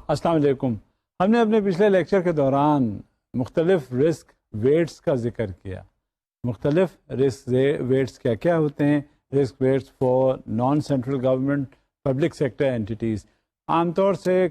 السلام علیکم. ہم نے اپنے پچھلے لیکچر کے دوران مختلف رسک ویٹس کا ذکر کیا. مختلف رسک ویٹس کیا کیا ہوتے ہیں؟ Risk waits for non central government public sector اینٹیز. عام طور سے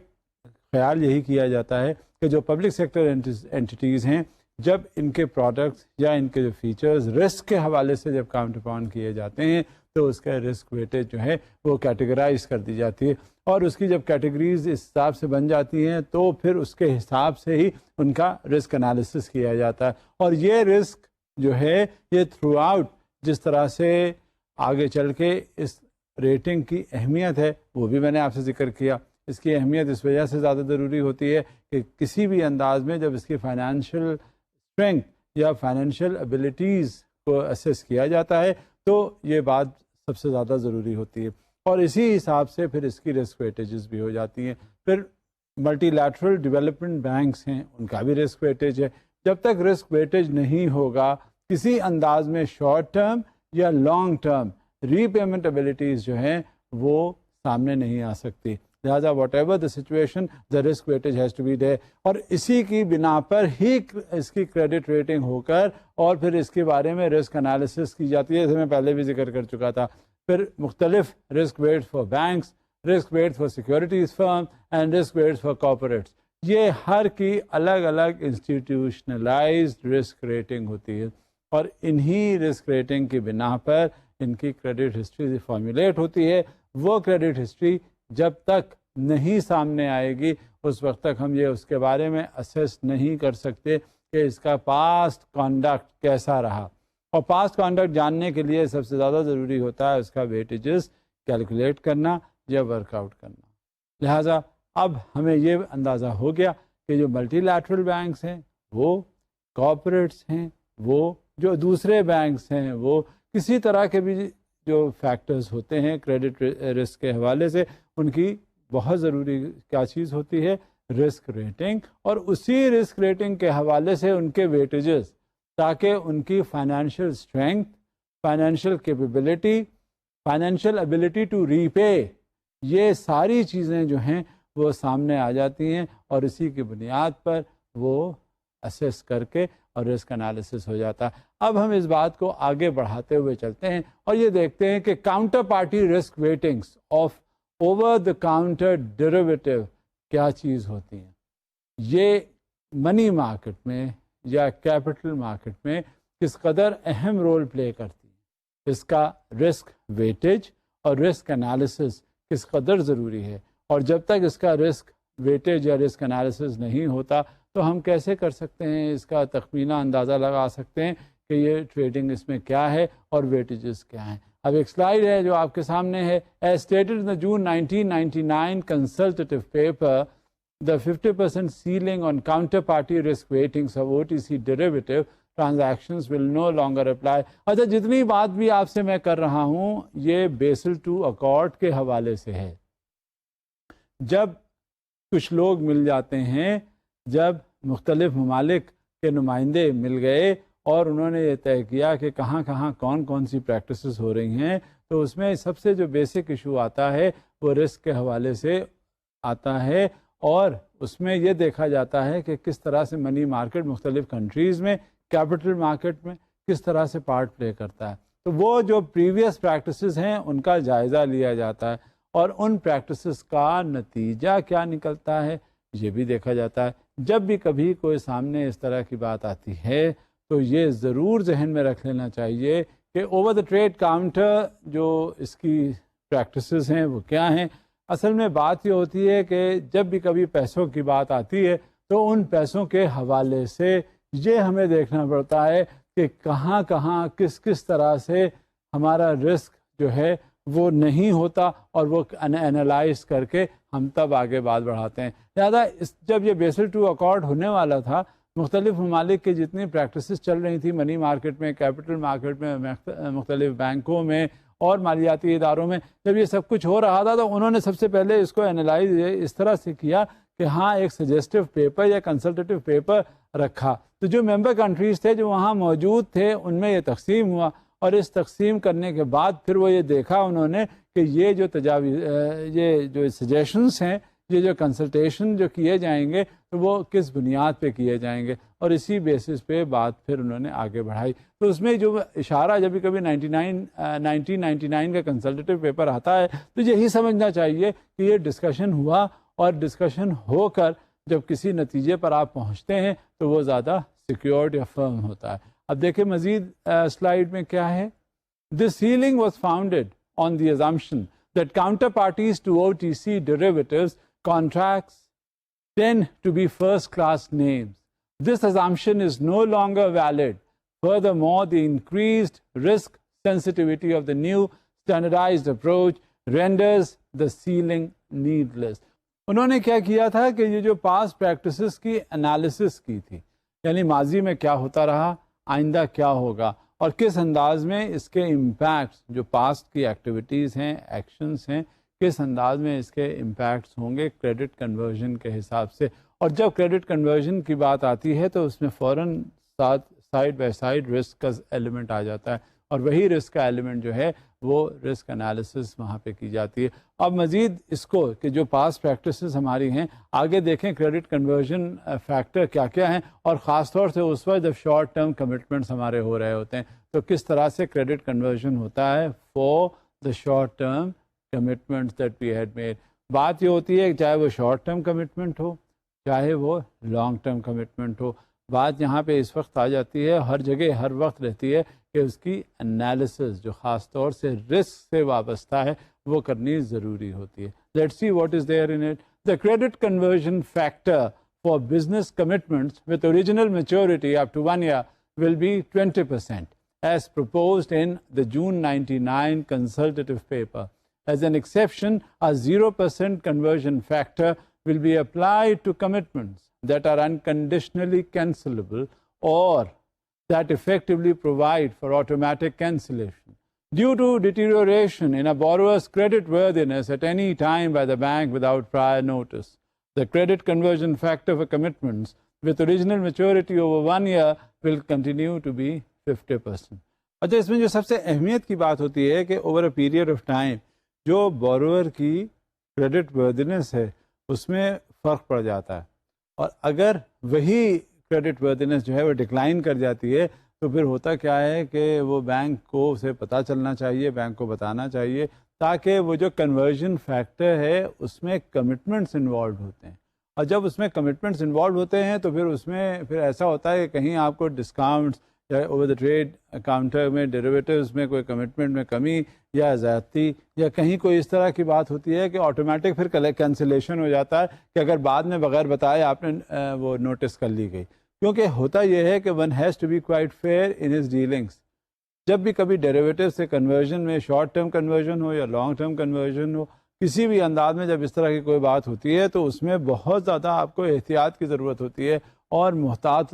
خیال یہی کیا جاتا ہے کہ جو پبلک سیکٹر اینٹیز ہیں، جب ان کے پروڈکٹس یا ان کے جو فیچرز رسک کے حوالے سے جب کاؤنٹ اپون کیے جاتے ہیں تو اس کا رسک ویٹیج جو ہے وہ کیٹیگرائز کر دی جاتی ہے، اور اس کی جب کیٹیگریز اس حساب سے بن جاتی ہیں تو پھر اس کے حساب سے ہی ان کا رسک انالیسس کیا جاتا ہے. اور یہ رسک جو ہے یہ تھرو آؤٹ جس طرح سے آگے چل کے اس ریٹنگ کی اہمیت ہے وہ بھی میں نے آپ سے ذکر کیا. اس کی اہمیت اس وجہ سے زیادہ ضروری ہوتی ہے کہ کسی بھی انداز میں جب اس کی فائنینشیل اسٹرینتھ یا فائنینشیل ایبلٹیز کو اسیس کیا جاتا ہے تو یہ بات سب سے زیادہ ضروری ہوتی ہے، اور اسی حساب سے پھر اس کی رسک ویٹیجز بھی ہو جاتی ہیں. پھر ملٹی لیٹرل ڈیولپمنٹ بینکس ہیں، ان کا بھی رسک ویٹیج ہے. جب تک رسک ویٹیج نہیں ہوگا کسی انداز میں شارٹ ٹرم یا long term repayment abilities جو ہیں وہ سامنے نہیں آ سکتی. لہٰذا whatever the situation the risk weightage has to be there, اور اسی کی بنا پر ہی اس کی کریڈٹ ریٹنگ ہو کر اور پھر اس کے بارے میں رسک انالیسس کی جاتی ہے، جیسے میں پہلے بھی ذکر کر چکا تھا. پھر مختلف risk waits for banks, risk waits for securities firm and risk waits for corporates, یہ ہر کی الگ الگ انسٹیٹیوشنلائزڈ رسک ریٹنگ ہوتی ہے، اور انہی رسک ریٹنگ کی بنا پر ان کی کریڈٹ ہسٹری فارمولیٹ ہوتی ہے. وہ کریڈٹ ہسٹری جب تک نہیں سامنے آئے گی اس وقت تک ہم یہ اس کے بارے میں اسیس نہیں کر سکتے کہ اس کا پاسٹ کانڈکٹ کیسا رہا. اور پاسٹ کانڈکٹ جاننے کے لیے سب سے زیادہ ضروری ہوتا ہے اس کا ویٹیجز کیلکولیٹ کرنا یا ورک آؤٹ کرنا. لہٰذا اب ہمیں یہ اندازہ ہو گیا کہ جو ملٹی لیٹرل بینکس ہیں، وہ کارپوریٹس ہیں، وہ جو دوسرے بینکس ہیں، وہ کسی طرح کے بھی جو فیکٹرز ہوتے ہیں کریڈٹ رسک کے حوالے سے، ان کی بہت ضروری کیا چیز ہوتی ہے؟ Risk rating. اور اسی رسک ریٹنگ کے حوالے سے ان کے ویٹیجز، تاکہ ان کی financial strength, financial capability, financial ability to repay, یہ ساری چیزیں جو ہیں وہ سامنے آ جاتی ہیں، اور اسی کی بنیاد پر وہ اسیس کر کے اور رسک انالیسس ہو جاتا ہے. اب ہم اس بات کو آگے بڑھاتے ہوئے چلتے ہیں اور یہ دیکھتے ہیں کہ counterparty risk weightings of over the counter derivative کیا چیز ہوتی ہیں. یہ منی مارکیٹ میں یا کیپٹل مارکیٹ میں کس قدر اہم رول پلے کرتی ہے، اس کا رسک ویٹیج اور رسک انالیسس کس قدر ضروری ہے. اور جب تک اس کا رسک ویٹیج یا رسک انالیسس نہیں ہوتا تو ہم کیسے کر سکتے ہیں اس کا تخمینہ اندازہ لگا سکتے ہیں کہ یہ ٹریڈنگ اس میں کیا ہے اور ویٹیجز کیا ہیں. اب ایک سلائیڈ ہے جو آپ کے سامنے ہے. As stated in June 1999 consultative paper, the 50% ceiling on counterparty risk weightings of OTC derivative transactions will no longer apply. اچھا، جتنی بات بھی آپ سے میں کر رہا ہوں یہ بیسل II اکارڈ کے حوالے سے ہے. جب کچھ لوگ مل جاتے ہیں، جب مختلف ممالک کے نمائندے مل گئے اور انہوں نے یہ طے کیا کہ کہاں کہاں کون کون سی پریکٹسز ہو رہی ہیں، تو اس میں سب سے جو بیسک ایشو آتا ہے وہ رسک کے حوالے سے آتا ہے، اور اس میں یہ دیکھا جاتا ہے کہ کس طرح سے منی مارکیٹ مختلف کنٹریز میں کیپٹل مارکیٹ میں کس طرح سے پارٹ پلے کرتا ہے. تو وہ جو پریویس پریکٹسز ہیں ان کا جائزہ لیا جاتا ہے، اور ان پریکٹسز کا نتیجہ کیا نکلتا ہے یہ بھی دیکھا جاتا ہے. جب بھی کبھی کوئی سامنے اس طرح کی بات آتی ہے تو یہ ضرور ذہن میں رکھ لینا چاہیے کہ اوور دا ٹریڈ کاؤنٹر جو اس کی پریکٹسز ہیں وہ کیا ہیں. اصل میں بات یہ ہوتی ہے کہ جب بھی کبھی پیسوں کی بات آتی ہے تو ان پیسوں کے حوالے سے یہ ہمیں دیکھنا پڑتا ہے کہ کہاں کہاں کس کس طرح سے ہمارا رسک جو ہے وہ نہیں ہوتا، اور وہ انالائز کر کے ہم تب آگے بات بڑھاتے ہیں. لہٰذا جب یہ بیسل II اکارڈ ہونے والا تھا، مختلف ممالک کی جتنی پریکٹسز چل رہی تھیں منی مارکیٹ میں، کیپٹل مارکیٹ میں، مختلف بینکوں میں اور مالیاتی اداروں میں، جب یہ سب کچھ ہو رہا تھا تو انہوں نے سب سے پہلے اس کو انالائز اس طرح سے کیا کہ ہاں ایک سجیسٹو پیپر یا کنسلٹیٹو پیپر رکھا. تو جو ممبر کنٹریز تھے جو وہاں موجود تھے ان میں یہ تقسیم ہوا، اور اس تقسیم کرنے کے بعد پھر وہ یہ دیکھا انہوں نے کہ یہ جو سجیشنز ہیں یہ جو کنسلٹیشن جو کیے جائیں گے تو وہ کس بنیاد پہ کیے جائیں گے, اور اسی بیسس پہ بات پھر انہوں نے آگے بڑھائی. تو اس میں جو اشارہ جب کبھی 1999 کا کنسلٹیو پیپر آتا ہے تو یہی سمجھنا چاہیے کہ یہ ڈسکشن ہوا, اور ڈسکشن ہو کر جب کسی نتیجے پر آپ پہنچتے ہیں تو وہ زیادہ سیکیورڈ یا فرم ہوتا ہے. اب دیکھیں مزید سلائیڈ میں کیا ہے. This ceiling was founded on the assumption that counterparties to OTC derivatives contracts tend to be first-class names. This assumption is no longer valid. Furthermore, the increased risk sensitivity of the new standardized approach renders the ceiling needless. انہوں نے کیا کیا تھا کہ یہ جو past practices کی analysis کی تھی, یعنی ماضی میں کیا ہوتا رہا, آئندہ کیا ہوگا, اور کس انداز میں اس کے امپیکٹس جو پاسٹ کی ایکٹیویٹیز ہیں, ایکشنز ہیں, کس انداز میں اس کے امپیکٹس ہوں گے کریڈٹ کنورژن کے حساب سے. اور جب کریڈٹ کنورژن کی بات آتی ہے تو اس میں فوراً سائڈ بائی سائڈ رسک کا ایلیمنٹ آ جاتا ہے, اور وہی رسک کا ایلیمنٹ جو ہے وہ رسک انالیسس وہاں پہ کی جاتی ہے. اب مزید اس کو کہ جو پاسٹ پریکٹسز ہماری ہیں آگے دیکھیں کریڈٹ کنورژن فیکٹر کیا کیا ہیں, اور خاص طور سے اس وقت جب شارٹ ٹرم کمٹمنٹس ہمارے ہو رہے ہوتے ہیں تو کس طرح سے کریڈٹ کنورژن ہوتا ہے for the short term commitments that we had made. بات یہ ہوتی ہے کہ چاہے وہ شارٹ ٹرم کمٹمنٹ ہو چاہے وہ لانگ ٹرم کمٹمنٹ ہو, بات یہاں پہ اس وقت آ جاتی ہے, ہر جگہ ہر وقت رہتی ہے کہ اس کی انالیسس جو خاص طور سے رسک سے وابستہ ہے وہ کرنی ضروری ہوتی ہے. Let's see what is there in it. The credit conversion factor for business commitments with original maturity up to 1 year will be 20% as proposed in the June 99 consultative paper. As an exception, a 0% conversion factor will be applied to commitments that are unconditionally cancelable or that effectively provide for automatic cancellation. Due to deterioration in a borrower's creditworthiness at any time by the bank without prior notice, the credit conversion factor for commitments with original maturity over 1 year will continue to be 50%. اچھا, اس میں جو سب سے اہمیت کی بات ہوتی ہے کہ over a period of time جو بورور کی کریڈٹ ورتھنس ہے اس میں فرق پڑ جاتا ہے, اور اگر وہی کریڈٹ ورتھنس جو ہے وہ ڈکلائن کر جاتی ہے تو پھر ہوتا کیا ہے کہ وہ بینک کو اسے پتہ چلنا چاہیے, بینک کو بتانا چاہیے, تاکہ وہ جو کنورژن فیکٹر ہے اس میں کمٹمنٹس انوالوڈ ہوتے ہیں, اور جب اس میں کمٹمنٹس انوالو ہوتے ہیں تو پھر اس میں پھر ایسا ہوتا ہے کہ کہیں آپ کو ڈسکاؤنٹس یا اوور دا ٹریڈ کاؤنٹر میں ڈیریویٹیوز میں کوئی کمٹمنٹ میں کمی یا زیادتی یا کہیں کوئی اس طرح کی بات ہوتی ہے کہ آٹومیٹک پھر کینسلیشن ہو جاتا ہے کہ اگر بعد میں بغیر بتائے آپ نے وہ نوٹس کر لی گئی. کیونکہ ہوتا یہ ہے کہ one has to be quite fair in his dealings. جب بھی کبھی ڈیریویٹیو سے کنورژن میں شارٹ ٹرم کنورژن ہو یا لانگ ٹرم کنورژن ہو, کسی بھی انداز میں جب اس طرح کی کوئی بات ہوتی ہے تو اس میں بہت زیادہ آپ کو احتیاط کی ضرورت ہوتی ہے, اور محتاط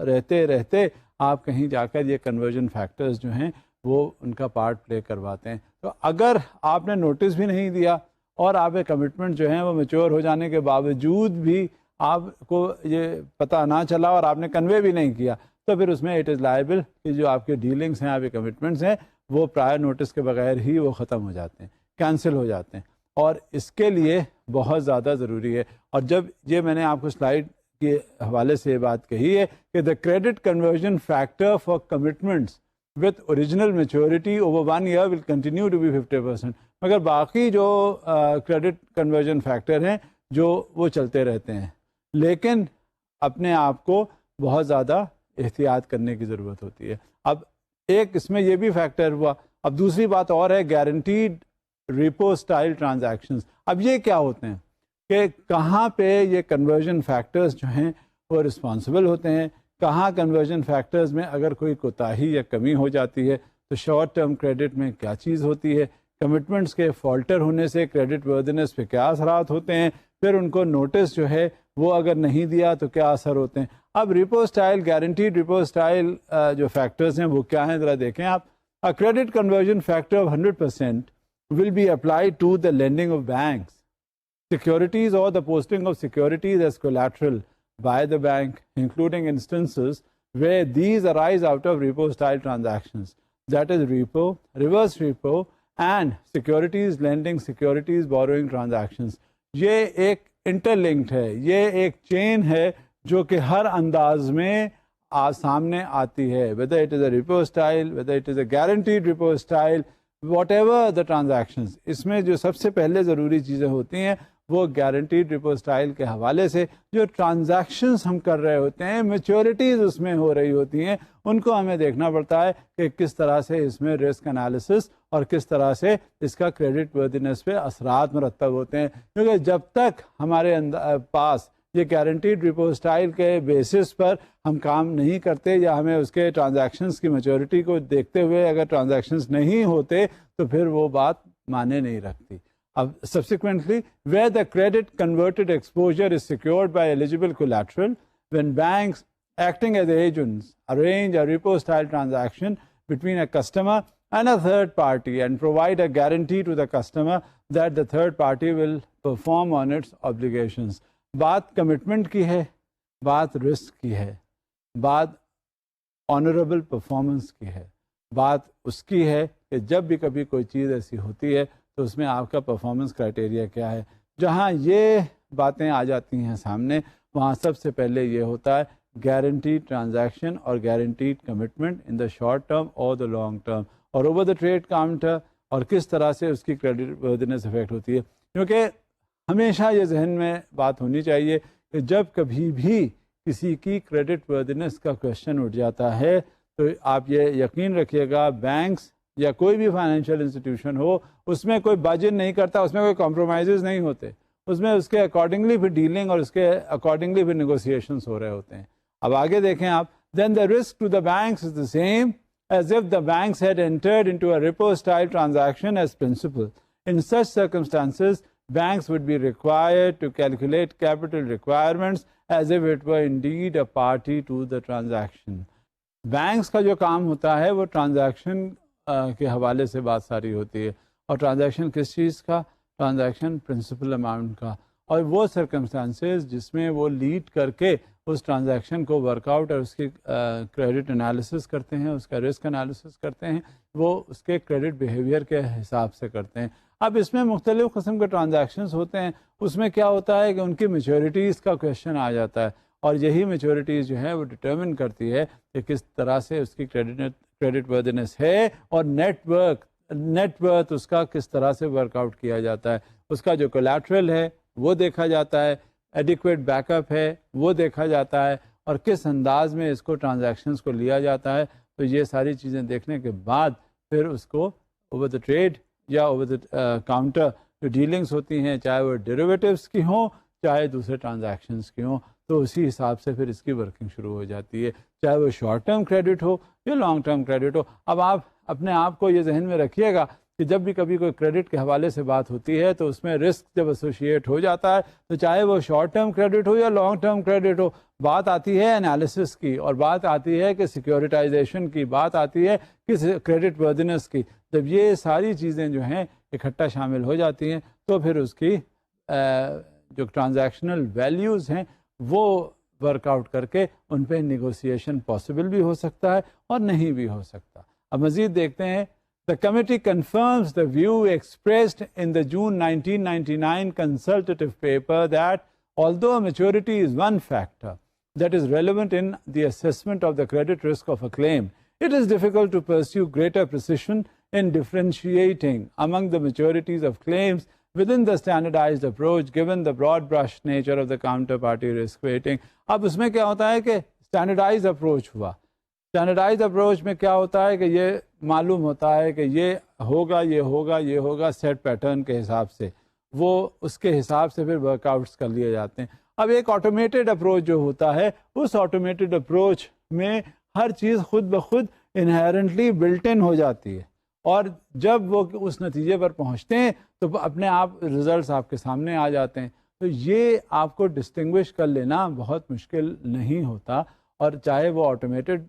رہتے رہتے آپ کہیں جا کر یہ کنورژن فیکٹرز جو ہیں وہ ان کا پارٹ پلے کرواتے ہیں. تو اگر آپ نے نوٹس بھی نہیں دیا اور آپ کے کمٹمنٹ جو ہیں وہ میچور ہو جانے کے باوجود بھی آپ کو یہ پتہ نہ چلا اور آپ نے کنوے بھی نہیں کیا, تو پھر اس میں اٹ از لائبل کہ جو آپ کے ڈیلنگس ہیں, آپ کے کمٹمنٹس ہیں, وہ پرائر نوٹس کے بغیر ہی وہ ختم ہو جاتے ہیں, کینسل ہو جاتے ہیں. اور اس کے لیے بہت زیادہ ضروری ہے. اور جب یہ میں نے آپ کو سلائیڈ کے حوالے سے یہ بات کہی ہے کہ the credit conversion factor for commitments with original maturity over 1 year will continue to be 50%, مگر باقی جو کریڈٹ کنورژن فیکٹر ہیں جو وہ چلتے رہتے ہیں, لیکن اپنے آپ کو بہت زیادہ احتیاط کرنے کی ضرورت ہوتی ہے. اب ایک اس میں یہ بھی فیکٹر ہوا. اب دوسری بات اور ہے گارنٹیڈ ریپو سٹائل ٹرانزیکشنز. اب یہ کیا ہوتے ہیں کہ کہاں پہ یہ کنورژن فیکٹرز جو ہیں وہ رسپانسبل ہوتے ہیں, کہاں کنورژن فیکٹرز میں اگر کوئی کوتاہی یا کمی ہو جاتی ہے تو شارٹ ٹرم کریڈٹ میں کیا چیز ہوتی ہے, کمٹمنٹس کے فالٹر ہونے سے کریڈٹ ورتھنس پہ کیا اثرات ہوتے ہیں, پھر ان کو نوٹس جو ہے وہ اگر نہیں دیا تو کیا اثر ہوتے ہیں. اب repo style guaranteed repo style جو فیکٹرز ہیں وہ کیا ہیں ذرا دیکھیں آپ. Credit conversion factor of 100% will be applied to the lending of banks, securities or the posting of securities as collateral by the bank, including instances where these arise out of repo style transactions, that is repo, reverse repo and securities lending, securities borrowing transactions. یہ ایک inter linked ہے, یہ ایک چین ہے جو کہ ہر انداز میں سامنے آتی ہے, whether it is a repo style, whether it is a guaranteed repo style, whatever the transactions. اس میں جو سب سے پہلے ضروری چیزیں ہوتی ہیں وہ گارنٹیڈ ریپو سٹائل کے حوالے سے جو ٹرانزیکشنز ہم کر رہے ہوتے ہیں, میچورٹیز اس میں ہو رہی ہوتی ہیں, ان کو ہمیں دیکھنا پڑتا ہے کہ کس طرح سے اس میں رسک انالیسس اور کس طرح سے اس کا کریڈٹ وردینس پہ اثرات مرتب ہوتے ہیں. کیونکہ جب تک ہمارے پاس یہ گارنٹیڈ ریپو سٹائل کے بیسس پر ہم کام نہیں کرتے یا ہمیں اس کے ٹرانزیکشنز کی میچورٹی کو دیکھتے ہوئے اگر ٹرانزیکشنز نہیں ہوتے تو پھر وہ بات معنی نہیں رکھتی. Subsequently, where the credit converted exposure is secured by eligible collateral, when banks acting as agents arrange a repo style transaction between a customer and a third party and provide a guarantee to the customer that the third party will perform on its obligations. بات commitment کی ہے, بات risk کی ہے, بات honourable performance کی ہے, بات اس کی ہے کہ جب بھی کبھی کوئی چیز ایسی ہوتی ہے تو اس میں آپ کا پرفارمنس کرائٹیریا کیا ہے. جہاں یہ باتیں آ جاتی ہیں سامنے وہاں سب سے پہلے یہ ہوتا ہے گارنٹیڈ ٹرانزیکشن اور گارنٹیڈ کمٹمنٹ ان دا شارٹ ٹرم اور دا لانگ ٹرم اور اوور دا ٹریڈ کاؤنٹر, اور کس طرح سے اس کی کریڈٹ وردینس افیکٹ ہوتی ہے. کیونکہ ہمیشہ یہ ذہن میں بات ہونی چاہیے کہ جب کبھی بھی کسی کی کریڈٹ وردینس کا کوشچن اٹھ جاتا ہے تو آپ یہ یقین رکھیے گا بینکس یا کوئی بھی فائنینشیل انسٹیٹیوشن ہو اس میں کوئی باجن نہیں کرتا, اس میں کوئی کمپرومائزز نہیں ہوتے, اس میں اس کے اکارڈنگلی بھی ڈیلنگ اور اس کے اکارڈنگلی بھی نیگوسیشنس ہو رہے ہوتے ہیں. اب آگے دیکھیں آپ, then the risk to the banks is the same as if the banks had entered into a repo style transaction as principal. In such circumstances banks would be required to calculate capital requirements as if it were indeed a party to the transaction. Banks کا جو کام ہوتا ہے وہ transaction کے حوالے سے بات ساری ہوتی ہے, اور ٹرانزیکشن کس چیز کا, ٹرانزیکشن پرنسپل اماؤنٹ کا, اور وہ سرکمسٹانسز جس میں وہ لیڈ کر کے اس ٹرانزیکشن کو ورک آؤٹ اور اس کی کریڈٹ انالیسس کرتے ہیں, اس کا رسک انالیسس کرتے ہیں, وہ اس کے کریڈٹ بیہیویئر کے حساب سے کرتے ہیں. اب اس میں مختلف قسم کے ٹرانزیکشنز ہوتے ہیں, اس میں کیا ہوتا ہے کہ ان کی میچورٹیز کا کویشچن آ جاتا ہے, اور یہی میچورٹیز جو ہے وہ ڈٹرمن کرتی ہے کہ کس طرح سے اس کی کریڈٹ وردینس ہے اور نیٹ ورتھ اس کا کس طرح سے ورک آؤٹ کیا جاتا ہے, اس کا جو کولیٹرل ہے وہ دیکھا جاتا ہے, ایڈیکویٹ بیک اپ ہے وہ دیکھا جاتا ہے, اور کس انداز میں اس کو ٹرانزیکشنز کو لیا جاتا ہے. تو یہ ساری چیزیں دیکھنے کے بعد پھر اس کو اوور دا ٹریڈ یا اوور دا کاؤنٹر جو ڈیلنگس ہوتی ہیں چاہے وہ ڈیریویٹیوس کی ہوں چاہے دوسرے ٹرانزیکشنز کی ہوں, تو اسی حساب سے پھر اس کی ورکنگ شروع ہو جاتی ہے, چاہے وہ شارٹ ٹرم کریڈٹ ہو یا لانگ ٹرم کریڈٹ ہو. اب آپ اپنے آپ کو یہ ذہن میں رکھیے گا کہ جب بھی کبھی کوئی کریڈٹ کے حوالے سے بات ہوتی ہے تو اس میں رسک جب ایسوشیٹ ہو جاتا ہے تو چاہے وہ شارٹ ٹرم کریڈٹ ہو یا لانگ ٹرم کریڈٹ ہو, بات آتی ہے انالیسس کی, اور بات آتی ہے کہ سیکیورٹائزیشن کی, بات آتی ہے کہ کریڈٹ وردینس کی. جب یہ ساری چیزیں جو ہیں اکٹھا شامل ہو جاتی ہیں تو پھر اس کی جو ٹرانزیکشنل ویلیوز ہیں وہ ورک آؤٹ کر کے ان پہ نیگوسیشن پاسبل بھی ہو سکتا ہے اور نہیں بھی ہو سکتا. اب مزید دیکھتے ہیں. The committee confirms the view expressed in the June 1999 consultative paper that although maturity is one factor that is relevant in the assessment of the credit risk of a claim, it is difficult to pursue greater precision in differentiating among the maturities of claims within the standardized approach given the broad brush nature of the counterparty risk weighting. اب اس میں کیا ہوتا ہے کہ standardized approach ہوا. Standardise approach میں کیا ہوتا ہے کہ یہ معلوم ہوتا ہے کہ یہ ہوگا یہ ہوگا یہ ہوگا سیٹ پیٹرن کے حساب سے, وہ اس کے حساب سے پھر ورک آؤٹس کر لیے جاتے ہیں. اب ایک آٹومیٹڈ اپروچ جو ہوتا ہے اس آٹومیٹڈ اپروچ میں ہر چیز خود بخود انہیرنٹلی بلٹ ان ہو جاتی ہے, اور جب وہ اس نتیجے پر پہنچتے ہیں تو اپنے آپ ریزلٹس آپ کے سامنے آ جاتے ہیں. تو یہ آپ کو ڈسٹنگوش کر لینا بہت مشکل نہیں ہوتا, اور چاہے وہ آٹومیٹڈ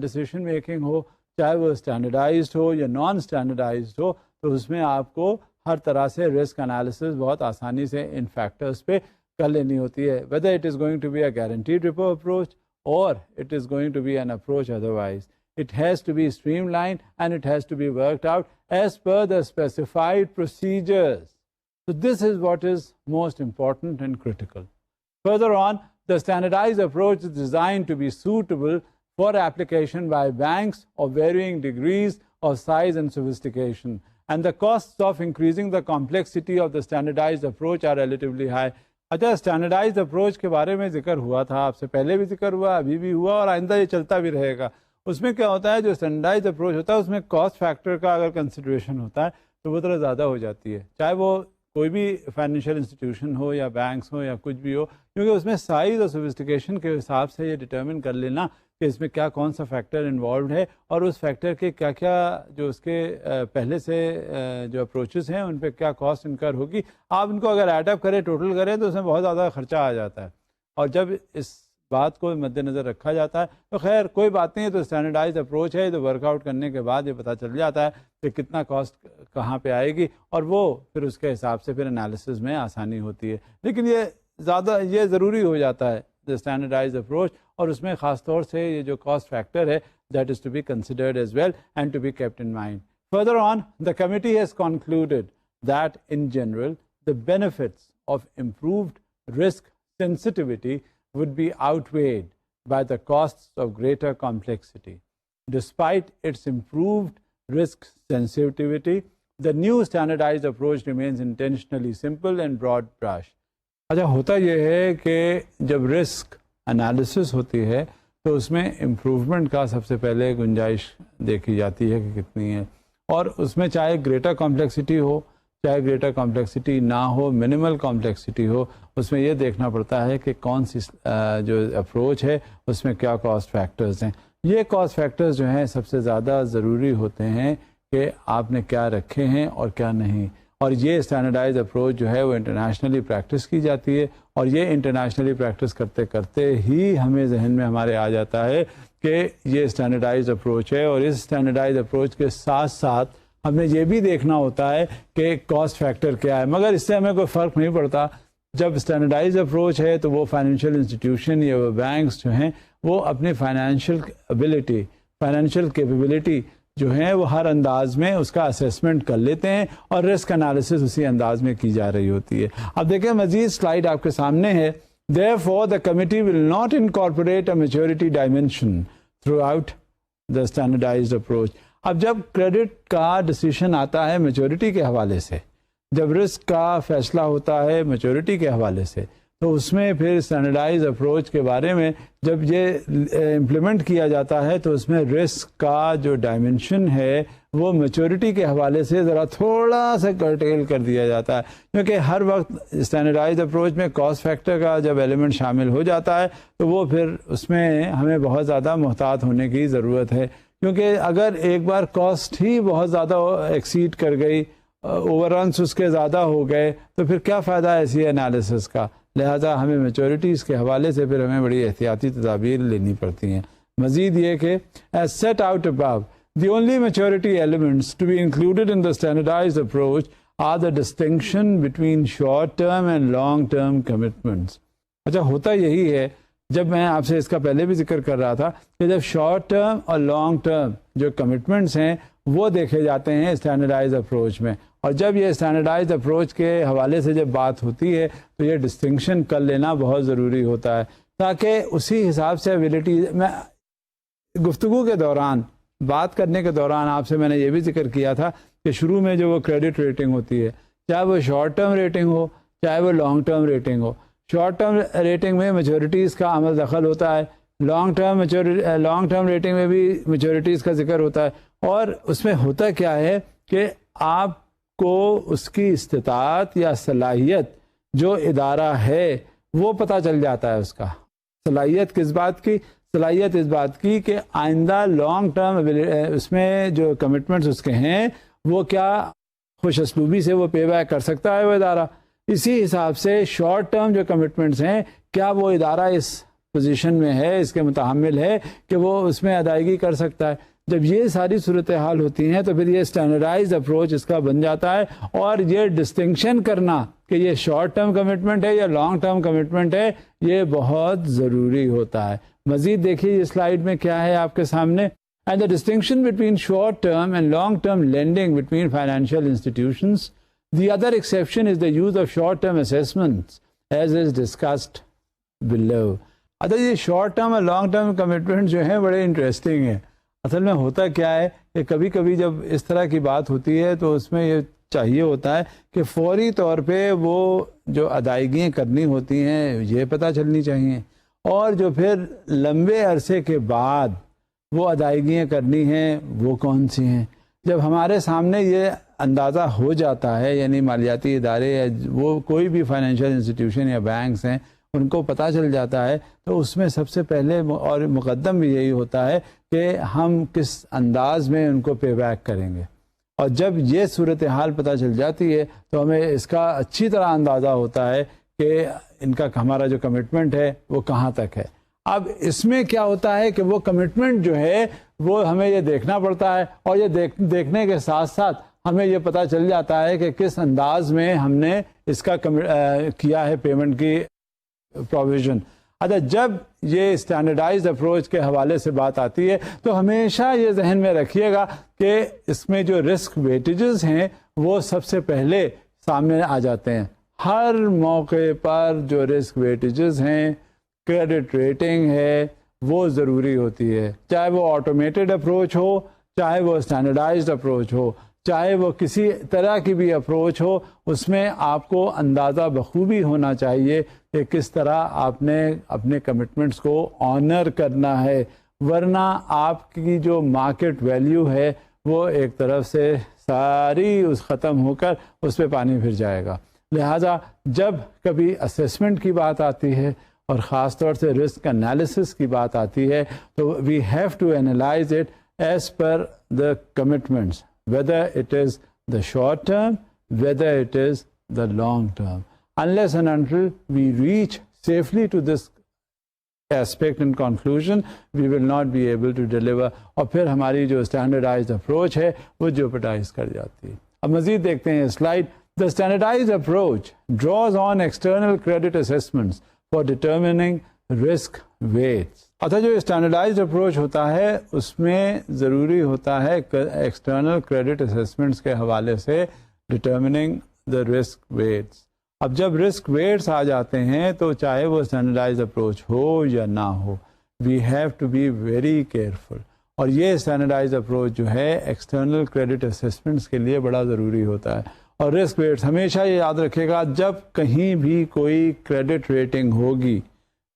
ڈیسیشن میکنگ ہو چاہے وہ اسٹینڈرڈائزڈ ہو یا نان اسٹینڈرڈائزڈ ہو, تو اس میں آپ کو ہر طرح سے رسک انالیسس بہت آسانی سے ان فیکٹرز پہ کر لینی ہوتی ہے, whether it is going to be a guaranteed repo approach or it is going to be an approach otherwise. It has to be streamlined and it has to be worked out as per the specified procedures So this is what is most important and critical. Further on, the standardized approach is designed to be suitable for application by banks of varying degrees of size and sophistication, and the costs of increasing the complexity of the standardized approach are relatively high. اچھا standardised approach کے بارے میں ذکر ہوا تھا، آپ سے پہلے بھی ذکر ہوا، ابھی بھی ہوا اور آئندہ یہ چلتا بھی رہے گا. اس میں کیا ہوتا ہے، جو اسٹینڈرڈائزڈ اپروچ ہوتا ہے اس میں کاسٹ فیکٹر کا اگر کنسیڈریشن ہوتا ہے تو وہ ذرا زیادہ ہو جاتی ہے، چاہے وہ کوئی بھی فائنینشیل انسٹیٹیوشن ہو یا بینکس ہو یا کچھ بھی ہو، کیونکہ اس میں سائز اور سوفسٹیکیشن کے حساب سے یہ ڈٹرمن کر لینا کہ اس میں کیا کون سا فیکٹر انوالوڈ ہے اور اس فیکٹر کے کیا کیا جو اس کے پہلے سے جو اپروچز ہیں ان پہ کیا کاسٹ انکر ہوگی. آپ ان کو اگر ایڈ اپ کریں، ٹوٹل کریں تو اس میں بہت زیادہ خرچہ آ جاتا ہے. اور جب اس بات کو مد نظر رکھا جاتا ہے تو خیر کوئی بات نہیں ہے، تو اسٹینڈرڈائز اپروچ ہے، تو ورک آؤٹ کرنے کے بعد یہ پتہ چل جاتا ہے کہ کتنا کاسٹ کہاں پہ آئے گی اور وہ پھر اس کے حساب سے پھر انالیسس میں آسانی ہوتی ہے. لیکن یہ ضروری ہو جاتا ہے اسٹینڈرڈائز اپروچ، اور اس میں خاص طور سے یہ جو کاسٹ فیکٹر ہے that is to be considered as well and to be kept in mind. Further on, the committee has concluded that in general the benefits of improved risk sensitivity would be outweighed by the costs of greater complexity. Despite its improved risk sensitivity, the new standardized approach remains intentionally simple and broad brush. اچھا ہوتا یہ ہے کہ جب risk analysis ہوتی ہے تو اس میں امپروومنٹ کا سب سے پہلے گنجائش دیکھی جاتی ہے کہ کتنی ہے، اور اس میں چاہے گریٹر کمپلیکسٹی ہو چاہے گریٹر کمپلیکسٹی نہ ہو، منیمل کمپلیکسٹی ہو، اس میں یہ دیکھنا پڑتا ہے کہ کون سی جو اپروچ ہے اس میں کیا کاسٹ فیکٹرز ہیں. یہ کاسٹ فیکٹرز جو ہیں سب سے زیادہ ضروری ہوتے ہیں کہ آپ نے کیا رکھے ہیں اور کیا نہیں. اور یہ اسٹینڈرڈائز اپروچ جو ہے وہ انٹرنیشنلی پریکٹس کی جاتی ہے، اور یہ انٹرنیشنلی پریکٹس کرتے کرتے ہی ہمیں ذہن میں ہمارے آ جاتا ہے کہ یہ اسٹینڈرڈائز اپروچ ہے. اور اس اسٹینڈرڈائز اپروچ کے ساتھ ساتھ ہمیں یہ بھی دیکھنا ہوتا ہے کہ کاسٹ فیکٹر کیا ہے، مگر اس سے ہمیں کوئی فرق نہیں پڑتا. جب اسٹینڈرڈائز اپروچ ہے تو وہ فائنینشیل انسٹیٹیوشن یا وہ بینکس جو ہیں وہ اپنی فائنینشیل ایبلٹی، فائنینشیل کیپیبلٹی جو ہیں وہ ہر انداز میں اس کا اسیسمنٹ کر لیتے ہیں، اور رسک انالیسس اسی انداز میں کی جا رہی ہوتی ہے. اب دیکھیں مزید سلائیڈ آپ کے سامنے ہے. Therefore, the committee will not incorporate a maturity dimension throughout the standardized approach. اب جب کریڈٹ کا ڈیسیشن آتا ہے میچورٹی کے حوالے سے، جب رسک کا فیصلہ ہوتا ہے میچورٹی کے حوالے سے، تو اس میں پھر اسٹینڈرڈائز اپروچ کے بارے میں جب یہ امپلیمنٹ کیا جاتا ہے تو اس میں رسک کا جو ڈائمنشن ہے وہ میچورٹی کے حوالے سے ذرا تھوڑا سا کرٹیل کر دیا جاتا ہے، کیونکہ ہر وقت اسٹینڈرڈائز اپروچ میں کاسٹ فیکٹر کا جب ایلیمنٹ شامل ہو جاتا ہے تو وہ پھر اس میں ہمیں بہت زیادہ محتاط ہونے کی ضرورت ہے. کیونکہ اگر ایک بار کاسٹ ہی بہت زیادہ ایکسیڈ کر گئی، اوور رنس اس کے زیادہ ہو گئے، تو پھر کیا فائدہ ہے ایسی انالیسس کا. لہٰذا ہمیں میچورٹیز کے حوالے سے پھر ہمیں بڑی احتیاطی تدابیر لینی پڑتی ہیں. مزید یہ کہ as set out above, the only maturity elements to be included in the standardized approach are the distinction between short-term and long-term commitments. اچھا ہوتا یہی ہے، جب میں آپ سے اس کا پہلے بھی ذکر کر رہا تھا کہ جب شارٹ ٹرم اور لانگ ٹرم جو کمٹمنٹس ہیں وہ دیکھے جاتے ہیں اسٹینڈرڈائز اپروچ میں، اور جب یہ اسٹینڈرڈائز اپروچ کے حوالے سے جب بات ہوتی ہے تو یہ ڈسٹنکشن کر لینا بہت ضروری ہوتا ہے، تاکہ اسی حساب سے ایبلٹی. میں گفتگو کے دوران، بات کرنے کے دوران آپ سے میں نے یہ بھی ذکر کیا تھا کہ شروع میں جو وہ کریڈٹ ریٹنگ ہوتی ہے، چاہے وہ شارٹ ٹرم ریٹنگ ہو چاہے وہ لانگ ٹرم ریٹنگ ہو، شارٹ ٹرم ریٹنگ میں میچورٹیز کا عمل دخل ہوتا ہے، لانگ ٹرم ریٹنگ میں بھی میچورٹیز کا ذکر ہوتا ہے. اور اس میں ہوتا کیا ہے کہ آپ کو اس کی استطاعت یا صلاحیت جو ادارہ ہے وہ پتہ چل جاتا ہے. اس کا صلاحیت کس بات کی؟ صلاحیت اس بات کی کہ آئندہ لانگ ٹرم اس میں جو کمٹمنٹس اس کے ہیں وہ کیا خوش اسلوبی سے وہ پے بیک کر سکتا ہے وہ ادارہ. اسی حساب سے شارٹ ٹرم جو کمٹمنٹس ہیں کیا وہ ادارہ اس پوزیشن میں ہے، اس کے متحمل ہے کہ وہ اس میں ادائیگی کر سکتا ہے. جب یہ ساری صورتحال ہوتی ہیں تو پھر یہ اسٹینڈرڈائز اپروچ اس کا بن جاتا ہے، اور یہ ڈسٹنکشن کرنا کہ یہ شارٹ ٹرم کمٹمنٹ ہے یا لانگ ٹرم کمٹمنٹ ہے یہ بہت ضروری ہوتا ہے. مزید دیکھیے یہ سلائیڈ میں کیا ہے آپ کے سامنے. And the distinction between short-term and long-term lending between financial institutions The other exception is the use of short-term assessments as is discussed below. اچھا یہ شارٹ ٹرم اور لانگ ٹرم کمٹمنٹ جو ہیں بڑے انٹرسٹنگ ہیں. اصل میں ہوتا کیا ہے کہ کبھی کبھی جب اس طرح کی بات ہوتی ہے تو اس میں یہ چاہیے ہوتا ہے کہ فوری طور پہ وہ جو ادائیگیاں کرنی ہوتی ہیں یہ پتہ چلنی چاہیے, اور جو پھر لمبے عرصے کے بعد وہ ادائیگیاں کرنی ہیں وہ کون سی ہیں. جب ہمارے سامنے یہ اندازہ ہو جاتا ہے, یعنی مالیاتی ادارے یا وہ کوئی بھی فائنینشیل انسٹیٹیوشن یا بینکس ہیں ان کو پتہ چل جاتا ہے, تو اس میں سب سے پہلے اور مقدم بھی یہی ہوتا ہے کہ ہم کس انداز میں ان کو پے بیک کریں گے. اور جب یہ صورتحال پتہ چل جاتی ہے تو ہمیں اس کا اچھی طرح اندازہ ہوتا ہے کہ ان کا ہمارا جو کمٹمنٹ ہے وہ کہاں تک ہے. اب اس میں کیا ہوتا ہے کہ وہ کمٹمنٹ جو ہے وہ ہمیں یہ دیکھنا پڑتا ہے, اور یہ دیکھنے کے ساتھ ساتھ ہمیں یہ پتہ چل جاتا ہے کہ کس انداز میں ہم نے اس کا کیا ہے پیمنٹ کی پروویژن. اچھا جب یہ اسٹینڈرڈائزڈ اپروچ کے حوالے سے بات آتی ہے تو ہمیشہ یہ ذہن میں رکھیے گا کہ اس میں جو رسک ویٹیجز ہیں وہ سب سے پہلے سامنے آ جاتے ہیں. ہر موقع پر جو رسک ویٹیجز ہیں, کریڈٹ ریٹنگ ہے, وہ ضروری ہوتی ہے, چاہے وہ آٹومیٹڈ اپروچ ہو, چاہے وہ اسٹینڈرڈائزڈ اپروچ ہو, چاہے وہ کسی طرح کی بھی اپروچ ہو. اس میں آپ کو اندازہ بخوبی ہونا چاہیے کہ کس طرح آپ نے اپنے کمٹمنٹس کو آنر کرنا ہے, ورنہ آپ کی جو مارکیٹ ویلیو ہے وہ ایک طرف سے ساری ختم ہو کر اس پہ پانی پھر جائے گا. لہٰذا جب کبھی اسیسمنٹ کی بات آتی ہے اور خاص طور سے رسک انالیسس کی بات آتی ہے تو we have to analyse it as per the commitments, whether it is the short term, whether it is the long term. Unless and until we reach safely to this aspect in conclusion, we will not be able to deliver. اور پھر ہماری جو standardized approach ہے وہ jeopardize کر جاتی ہے. اب مزید دیکھتے ہیں slide. The standardized approach draws on external credit assessments for determining risk weights. اچھا جو اسٹینڈرڈائزڈ اپروچ ہوتا ہے اس میں ضروری ہوتا ہے ایکسٹرنل کریڈٹ اسیسمنٹس کے حوالے سے ڈٹرمننگ دا رسک ویٹس. اب جب رسک ویٹس آ جاتے ہیں تو چاہے وہ اسٹینڈرڈائزڈ اپروچ ہو یا نہ ہو, we have to be very careful. اور یہ اسٹینڈرڈائزڈ اپروچ جو ہے ایکسٹرنل کریڈٹ اسیسمنٹس کے لیے بڑا ضروری ہوتا ہے. اور رسک ویٹس ہمیشہ یہ یاد رکھے گا, جب کہیں بھی کوئی کریڈٹ ریٹنگ ہوگی,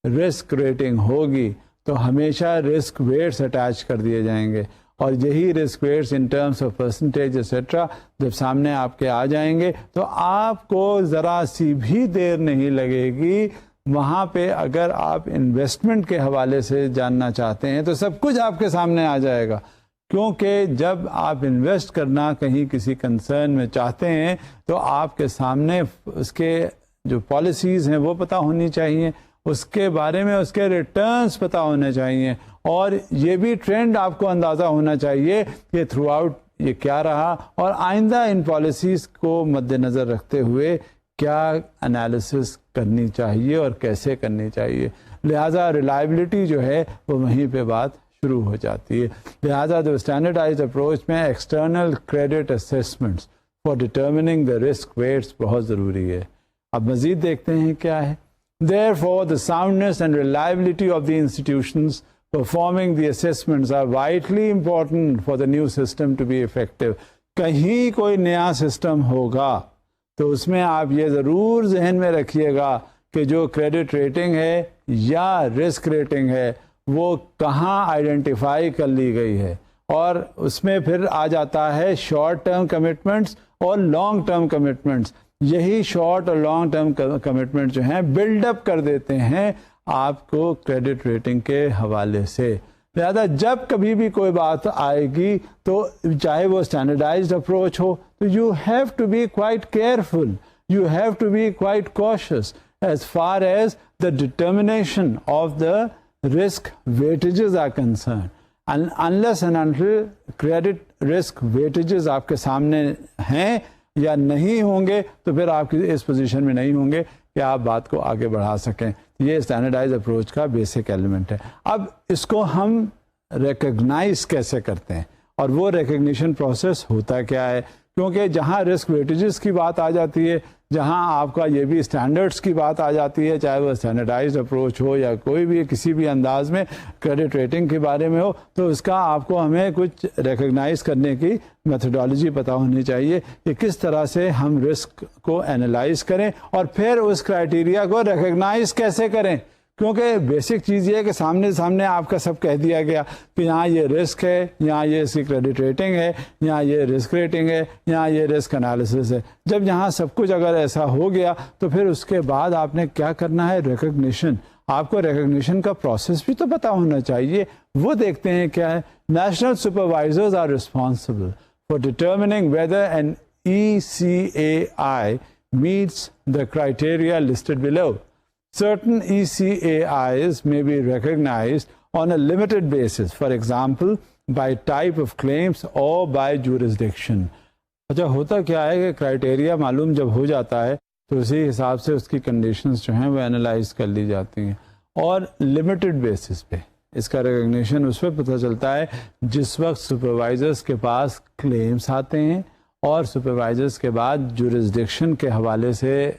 رسک ریٹنگ ہوگی, تو ہمیشہ رسک ویٹس اٹیچ کر دیے جائیں گے. اور یہی risk weights in terms of percentage etcetera جب سامنے آپ کے آ جائیں گے تو آپ کو ذرا سی بھی دیر نہیں لگے گی. وہاں پہ اگر آپ انویسٹمنٹ کے حوالے سے جاننا چاہتے ہیں تو سب کچھ آپ کے سامنے آ جائے گا, کیونکہ جب آپ انویسٹ کرنا کہیں کسی کنسرن میں چاہتے ہیں تو آپ کے سامنے اس کے جو پالیسیز ہیں وہ پتہ ہونی چاہیے, اس کے بارے میں اس کے ریٹرنز پتہ ہونے چاہیے, اور یہ بھی ٹرینڈ آپ کو اندازہ ہونا چاہیے کہ تھرو آؤٹ یہ کیا رہا, اور آئندہ ان پالیسیز کو مد نظر رکھتے ہوئے کیا انالیسس کرنی چاہیے اور کیسے کرنی چاہیے. لہٰذا ریلائبلٹی جو ہے وہ وہیں پہ بات شروع ہو جاتی ہے. لہٰذا جو اسٹینڈرڈائزڈ اپروچ میں external credit assessments for determining the risk weights بہت ضروری ہے. اب مزید دیکھتے ہیں کیا ہے. Therefore, the soundness and reliability of the institutions performing the assessments are vitally important for the new system to be effective. کہیں کوئی نیا سسٹم ہوگا تو اس میں آپ یہ ضرور ذہن میں رکھیے گا کہ جو کریڈٹ ریٹنگ ہے یا رسک ریٹنگ ہے وہ کہاں آئیڈینٹیفائی کر لی گئی ہے, اور اس میں پھر آ جاتا ہے شارٹ ٹرم کمٹمنٹس اور لانگ ٹرم کمٹمنٹس. یہی شارٹ اور لانگ ٹرم کمٹمنٹ جو ہیں بلڈ اپ کر دیتے ہیں آپ کو کریڈٹ ریٹنگ کے حوالے سے. لہٰذا جب کبھی بھی کوئی بات آئے گی تو چاہے وہ اسٹینڈرڈائزڈ اپروچ ہو تو you have to be quite careful, you have to be quite cautious as far as the determination of the risk weightages are concerned. And unless and until credit risk weightages آپ کے سامنے ہیں یا نہیں ہوں گے تو پھر آپ اس پوزیشن میں نہیں ہوں گے کہ آپ بات کو آگے بڑھا سکیں. یہ اسٹینڈرڈائز اپروچ کا بیسک ایلیمنٹ ہے. اب اس کو ہم ریکگنائز کیسے کرتے ہیں اور وہ ریکگنیشن پروسیس ہوتا کیا ہے, کیونکہ جہاں رسک ویٹیجز کی بات آ جاتی ہے, جہاں آپ کا یہ بھی اسٹینڈرڈس کی بات آ جاتی ہے, چاہے وہ اسٹینڈرڈائزڈ اپروچ ہو یا کوئی بھی کسی بھی انداز میں کریڈٹ ریٹنگ کے بارے میں ہو, تو اس کا آپ کو ہمیں کچھ ریکگنائز کرنے کی میتھڈالوجی پتہ ہونی چاہیے کہ کس طرح سے ہم رسک کو اینالائز کریں اور پھر اس کرائٹیریا کو ریکگنائز کیسے کریں. کیونکہ بیسک چیز یہ ہے کہ سامنے آپ کا سب کہہ دیا گیا کہ یہاں یہ رسک ہے, یہاں یہ اس کی کریڈٹ ریٹنگ ہے, یہاں یہ رسک ریٹنگ ہے, یہاں یہ رسک انالیسس ہے. جب یہاں سب کچھ اگر ایسا ہو گیا تو پھر اس کے بعد آپ نے کیا کرنا ہے, ریکگنیشن. آپ کو ریکگنیشن کا پروسیس بھی تو پتہ ہونا چاہیے. وہ دیکھتے ہیں کیا ہے. National supervisors are responsible for determining whether an ECAI meets the criteria listed below. Certain ECAIs may be recognized on a limited basis, for example, by type of claims or by jurisdiction. اچھا ہوتا کیا ہے کہ criteria معلوم جب ہو جاتا ہے تو اسی حساب سے اس کی کنڈیشنز جو ہیں وہ انالائز کر لی جاتی ہیں, اور لمیٹڈ بیسس پہ اس کا ریکگنیشن اس وقت پتہ چلتا ہے جس وقت سپروائزرز کے پاس کلیمز آتے ہیں اور سپروائزرز کے بعد جورسڈکشن کے حوالے سے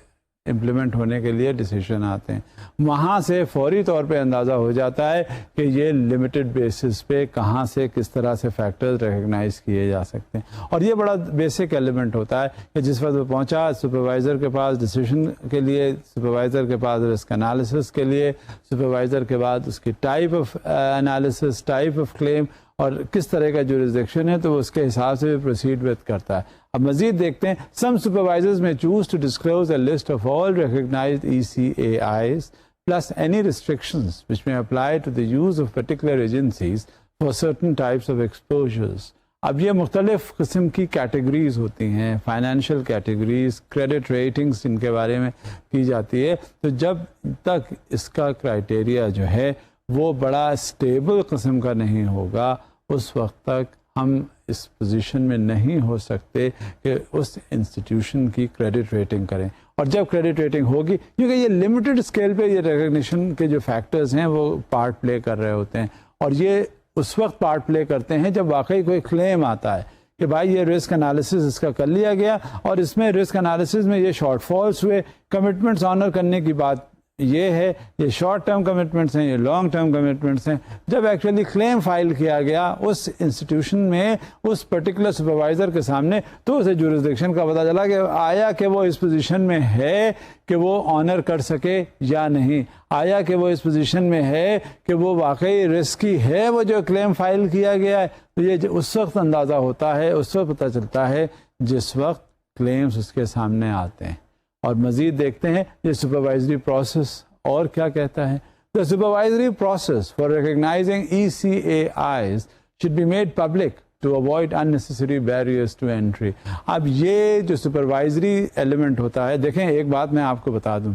امپلیمنٹ ہونے کے لیے ڈیسیشن آتے ہیں. وہاں سے فوری طور پہ اندازہ ہو جاتا ہے کہ یہ لمیٹڈ بیسس پہ کہاں سے کس طرح سے فیکٹرز ریکگنائز کیے جا سکتے ہیں. اور یہ بڑا بیسک ایلیمنٹ ہوتا ہے کہ جس وقت وہ پہنچا سپروائزر کے پاس ڈیسیشن کے لیے, سپروائزر کے پاس رسک انالیسس کے لیے, سپروائزر کے بعد اس کی type of analysis, type of claim اور کس طرح کا جورسڈکشن ہے, تو اس کے حساب سے بھی پروسیڈ وتھ کرتا ہے. اب مزید دیکھتے ہیں. Some supervisors may choose to disclose a list of all recognised ECAIs plus any restrictions which may apply to the use of particular agencies for certain types of exposures. اب یہ مختلف قسم کی کیٹیگریز ہوتی ہیں, فائنینشیل کیٹیگریز, کریڈٹ ریٹنگز ان کے بارے میں کی جاتی ہے. تو جب تک اس کا کرائٹیریا جو ہے وہ بڑا اسٹیبل قسم کا نہیں ہوگا, اس وقت تک ہم اس پوزیشن میں نہیں ہو سکتے کہ اس انسٹیٹیوشن کی کریڈٹ ریٹنگ کریں. اور جب کریڈٹ ریٹنگ ہوگی, کیونکہ یہ لمیٹڈ اسکیل پہ یہ ریکگنیشن کے جو فیکٹرز ہیں وہ پارٹ پلے کر رہے ہوتے ہیں, اور یہ اس وقت پارٹ پلے کرتے ہیں جب واقعی کوئی کلیم آتا ہے کہ بھائی یہ رسک انالیسس اس کا کر لیا گیا اور اس میں رسک انالیسس میں یہ شارٹ فالس ہوئے, کمٹمنٹس آنر کرنے کی بات یہ ہے, یہ شارٹ ٹرم کمٹمنٹس ہیں, یہ لانگ ٹرم کمٹمنٹس ہیں. جب ایکچولی کلیم فائل کیا گیا اس انسٹیٹیوشن میں اس پرٹیکولر سپروائزر کے سامنے, تو اسے جورسڈکشن کا پتہ چلا کہ آیا کہ وہ اس پوزیشن میں ہے کہ وہ آنر کر سکے یا نہیں, آیا کہ وہ اس پوزیشن میں ہے کہ وہ واقعی رسکی ہے وہ جو کلیم فائل کیا گیا ہے. تو یہ اس وقت اندازہ ہوتا ہے, اس وقت پتہ چلتا ہے جس وقت کلیمز اس کے سامنے آتے ہیں. اور مزید دیکھتے ہیں یہ سپروائزری پروسیس اور کیا کہتا ہے. The supervisory process for recognizing ECAIs should be made public to avoid unnecessary barriers to entry. اب یہ جو سپروائزری ایلیمنٹ ہوتا ہے, دیکھیں ایک بات میں آپ کو بتا دوں,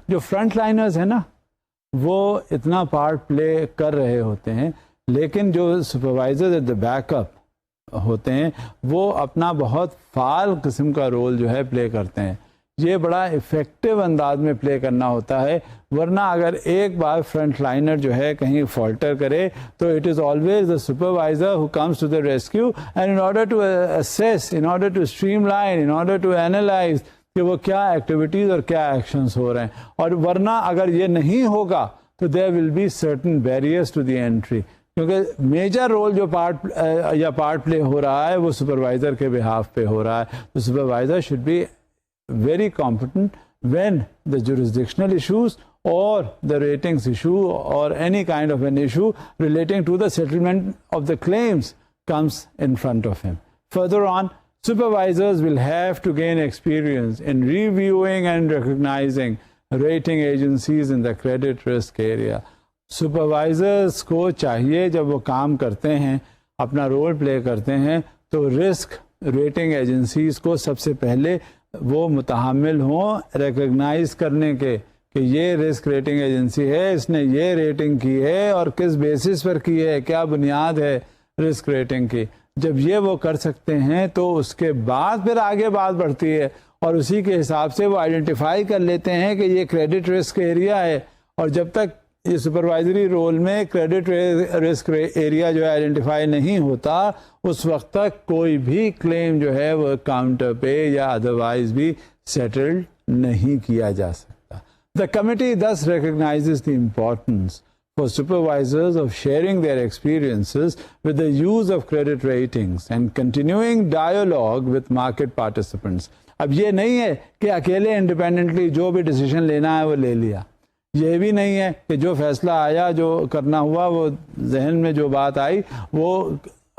جو فرنٹ لائنرز ہیں نا وہ اتنا پارٹ پلے کر رہے ہوتے ہیں, لیکن جو supervisor at the back up ہوتے ہیں وہ اپنا بہت فعال قسم کا رول جو ہے پلے کرتے ہیں. یہ بڑا افیکٹو انداز میں پلے کرنا ہوتا ہے, ورنہ اگر ایک بار فرنٹ لائنر جو ہے کہیں فالٹر کرے تو it is always the supervisor who comes to the rescue, and in order to assess, in order to streamline, in order to analyse کہ وہ کیا ایکٹیویٹیز اور کیا ایکشنز ہو رہے ہیں. اور ورنہ اگر یہ نہیں ہوگا تو there will be certain barriers to the entry, کیونکہ میجر رول جو پارٹ پلے ہو رہا ہے وہ سپروائزر کے بہاف پہ ہو رہا ہے. تو supervisor should be very competent when the jurisdictional issues or the ratings issue or any kind of an issue relating to the settlement of the claims comes in front of him. Further on, supervisors will have to gain experience in reviewing and recognizing rating agencies in the credit risk area. Supervisors کو چاہیے جب وہ کام کرتے ہیں, اپنا role play کرتے ہیں, تو رسک ریٹنگ ایجنسیز کو سب سے پہلے وہ متحمل ہوں ریکگنائز کرنے کے کہ یہ رسک ریٹنگ ایجنسی ہے, اس نے یہ ریٹنگ کی ہے اور کس بیسس پر کی ہے, کیا بنیاد ہے رسک ریٹنگ کی. جب یہ وہ کر سکتے ہیں تو اس کے بعد پھر آگے بات بڑھتی ہے, اور اسی کے حساب سے وہ آئیڈینٹیفائی کر لیتے ہیں کہ یہ کریڈٹ رسک ایریا ہے, اور جب تک یہ سپروائزری رول میں کریڈٹ رسک ایریا جو ہے آئیڈینٹیفائی نہیں ہوتا اس وقت تک کوئی بھی کلیم جو ہے وہ کاؤنٹر پہ یا ادروائز بھی سیٹلڈ نہیں کیا جا سکتا. The committee thus recognizes the importance for supervisors of sharing their experiences with the use of credit ratings and continuing dialogue with market participants. اب یہ نہیں ہے کہ اکیلے انڈیپینڈنٹلی جو بھی ڈیسیژن لینا ہے وہ لے لیا. یہ بھی نہیں ہے کہ جو فیصلہ آیا جو کرنا ہوا وہ ذہن میں جو بات آئی وہ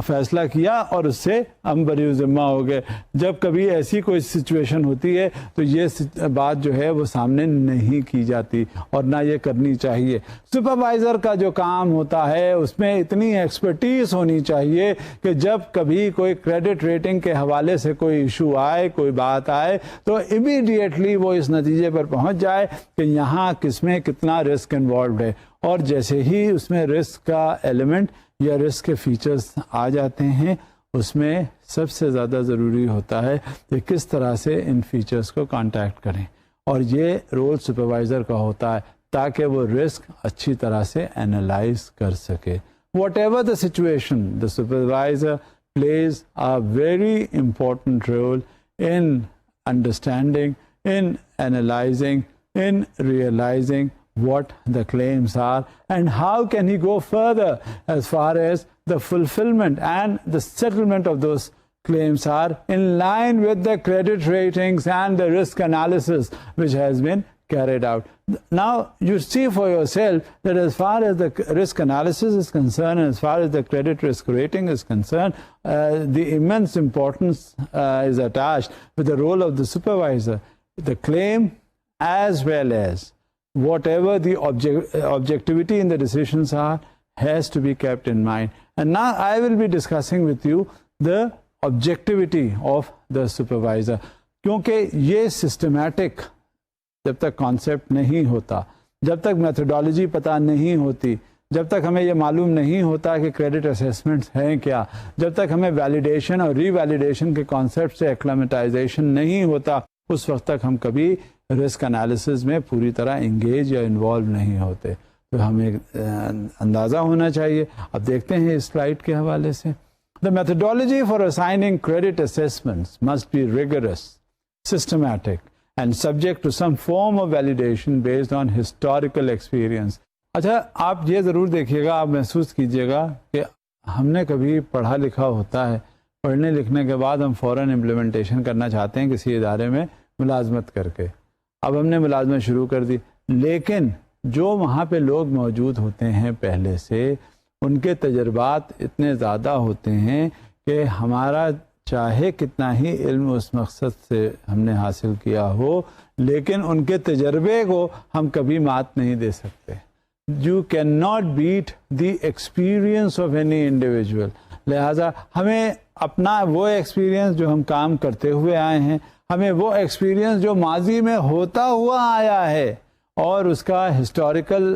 فیصلہ کیا اور اس سے ہم بری ذمہ ہو گئے. جب کبھی ایسی کوئی سچویشن ہوتی ہے تو یہ بات جو ہے وہ سامنے نہیں کی جاتی اور نہ یہ کرنی چاہیے. سپروائزر کا جو کام ہوتا ہے اس میں اتنی ایکسپرٹیز ہونی چاہیے کہ جب کبھی کوئی کریڈٹ ریٹنگ کے حوالے سے کوئی ایشو آئے کوئی بات آئے تو امیڈیٹلی وہ اس نتیجے پر پہنچ جائے کہ یہاں کس میں کتنا رسک انوالوڈ ہے. اور جیسے ہی اس میں رسک کا ایلیمنٹ یا رسک کے فیچرز آ جاتے ہیں اس میں سب سے زیادہ ضروری ہوتا ہے کہ کس طرح سے ان فیچرز کو کانٹیکٹ کریں. اور یہ رول سپروائزر کا ہوتا ہے تاکہ وہ رسک اچھی طرح سے اینالائز کر سکے. Whatever the situation the supervisor plays a very important role in understanding, in analyzing, in realizing what the claims are and how can he go further as far as the fulfillment and the settlement of those claims are in line with the credit ratings and the risk analysis which has been carried out. Now you see for yourself that as far as the risk analysis is concerned and as far as the credit risk rating is concerned, the immense importance is attached with the role of the supervisor. The claim as well as whatever the objectivity in the decisions are has to be kept in mind. And now I will be discussing with you the objectivity of the supervisor. کیونکہ یہ systematic جب تک concept نہیں ہوتا, جب تک methodology پتہ نہیں ہوتی, جب تک ہمیں یہ معلوم نہیں ہوتا کہ کریڈٹ اسیسمنٹس ہیں کیا, جب تک ہمیں ویلیڈیشن اور ری ویلیڈیشن کے کانسیپٹ سے ایکلمیٹائزیشن نہیں ہوتا, اس وقت تک ہم کبھی رسک انالیسز میں پوری طرح انگیج یا انوالو نہیں ہوتے. تو ہمیں اندازہ ہونا چاہیے. اب دیکھتے ہیں اس سلائڈ کے حوالے سے. The methodology for assigning credit assessments must be rigorous, systematic, and subject to some form of validation based on historical experience. اچھا, آپ یہ ضرور دیکھیے گا, آپ محسوس کیجیے گا کہ ہم نے کبھی پڑھا لکھا ہوتا ہے, پڑھنے لکھنے کے بعد ہم فوراً امپلیمنٹیشن کرنا چاہتے ہیں کسی ادارے میں ملازمت کر کے. اب ہم نے ملازمت شروع کر دی, لیکن جو وہاں پہ لوگ موجود ہوتے ہیں پہلے سے, ان کے تجربات اتنے زیادہ ہوتے ہیں کہ ہمارا چاہے کتنا ہی علم اس مقصد سے ہم نے حاصل کیا ہو, لیکن ان کے تجربے کو ہم کبھی مات نہیں دے سکتے. You cannot beat the experience of any individual. لہٰذا ہمیں اپنا وہ ایکسپیرینس جو ہم کام کرتے ہوئے آئے ہیں, ہمیں وہ ایکسپیرینس جو ماضی میں ہوتا ہوا آیا ہے اور اس کا ہسٹوریکل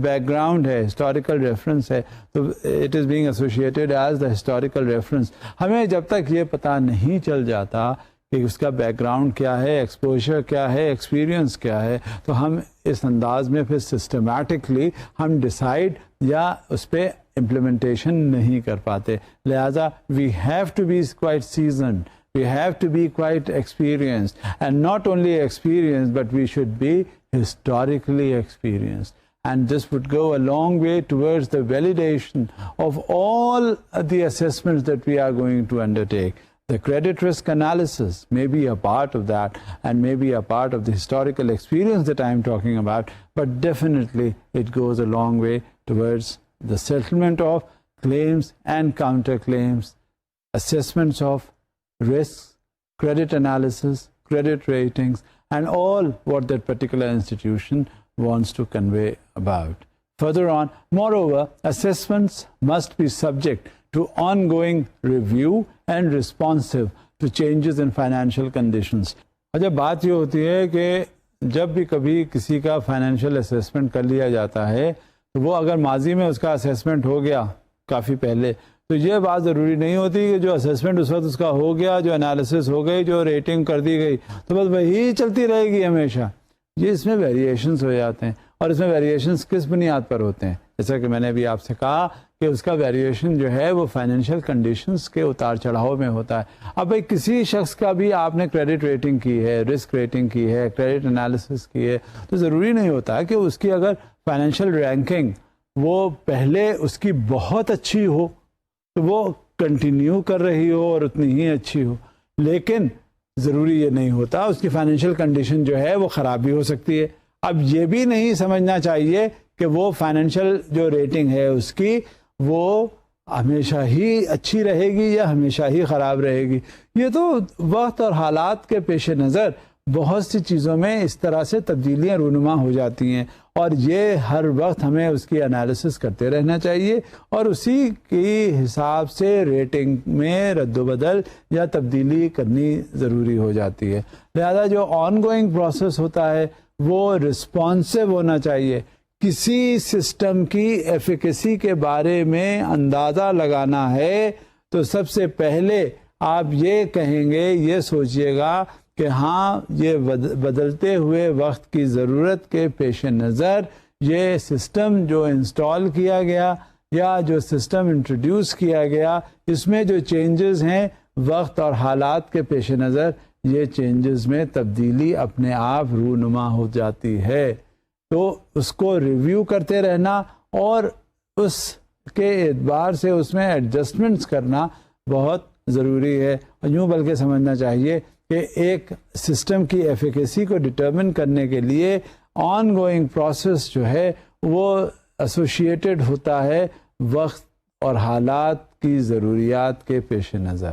بیک گراؤنڈ ہے, ہسٹوریکل ریفرنس ہے, تو it is being associated as the historical reference. ہمیں جب تک یہ پتہ نہیں چل جاتا کہ اس کا بیک گراؤنڈ کیا ہے, ایکسپوجر کیا ہے, ایکسپیرینس کیا ہے, تو ہم اس انداز میں پھر سسٹمیٹکلی ہم ڈیسائیڈ یا اس پہ امپلیمنٹیشن نہیں کر پاتے. لہٰذا we have to be quite seasoned, we have to be quite experienced, and not only experienced but we should be historically experienced, and this would go a long way towards the validation of all the assessments that we are going to undertake. The credit risk analysis may be a part of that and may be a part of the historical experience that I am talking about, but definitely it goes a long way towards the settlement of claims and counterclaims, assessments of risks, credit analysis, credit ratings, and all what that particular institution wants to convey about. Further on, moreover, assessments must be subject to ongoing review and responsive to changes in financial conditions. اچھا, بات یہ ہوتی ہے کہ جب بھی کبھی کسی کا فائنینشیل اسیسمنٹ کر لیا جاتا ہے تو وہ اگر ماضی میں اس کا اسیسمنٹ ہو گیا کافی پہلے, تو یہ بات ضروری نہیں ہوتی کہ جو اسیسمنٹ اس وقت اس کا ہو گیا, جو انالیسس ہو گئی, جو ریٹنگ کر دی گئی, تو بس وہی چلتی رہے گی ہمیشہ. یہ اس میں ویریشنز ہو جاتے ہیں, اور اس میں ویریشنز کس بنیاد پر ہوتے ہیں؟ جیسا کہ میں نے ابھی آپ سے کہا کہ اس کا ویریشن جو ہے وہ فائنینشیل کنڈیشنز کے اتار چڑھاؤ میں ہوتا ہے. اب بھائی کسی شخص کا بھی آپ نے کریڈٹ ریٹنگ کی ہے, رسک ریٹنگ کی ہے, کریڈٹ انالیسس کی ہے, تو ضروری نہیں ہوتا کہ اس کی اگر فائنینشیل رینکنگ وہ پہلے اس کی بہت اچھی ہو تو وہ کنٹینیو کر رہی ہو اور اتنی ہی اچھی ہو, لیکن ضروری یہ نہیں ہوتا. اس کی فائنینشیل کنڈیشن جو ہے وہ خراب بھی ہو سکتی ہے. اب یہ بھی نہیں سمجھنا چاہیے کہ وہ فائنینشیل جو ریٹنگ ہے اس کی وہ ہمیشہ ہی اچھی رہے گی یا ہمیشہ ہی خراب رہے گی. یہ تو وقت اور حالات کے پیش نظر بہت سی چیزوں میں اس طرح سے تبدیلیاں رونما ہو جاتی ہیں, اور یہ ہر وقت ہمیں اس کی انالیسس کرتے رہنا چاہیے اور اسی کے حساب سے ریٹنگ میں رد و بدل یا تبدیلی کرنی ضروری ہو جاتی ہے. لہذا جو آن گوئنگ پروسیس ہوتا ہے وہ رسپانسو ہونا چاہیے. کسی سسٹم کی ایفیکیسی کے بارے میں اندازہ لگانا ہے تو سب سے پہلے آپ یہ کہیں گے, یہ سوچئے گا کہ ہاں یہ بدلتے ہوئے وقت کی ضرورت کے پیش نظر یہ سسٹم جو انسٹال کیا گیا یا جو سسٹم انٹروڈیوس کیا گیا اس میں جو چینجز ہیں وقت اور حالات کے پیش نظر یہ چینجز میں تبدیلی اپنے آپ رونما ہو جاتی ہے. تو اس کو ریویو کرتے رہنا اور اس کے اعتبار سے اس میں ایڈجسٹمنٹس کرنا بہت ضروری ہے. یوں بلکہ سمجھنا چاہیے کہ ایک سسٹم کی ایفیکیسی کو ڈٹرمن کرنے کے لیے آن گوئنگ پروسیس جو ہے وہ ایسوشیٹڈ ہوتا ہے وقت اور حالات کی ضروریات کے پیش نظر.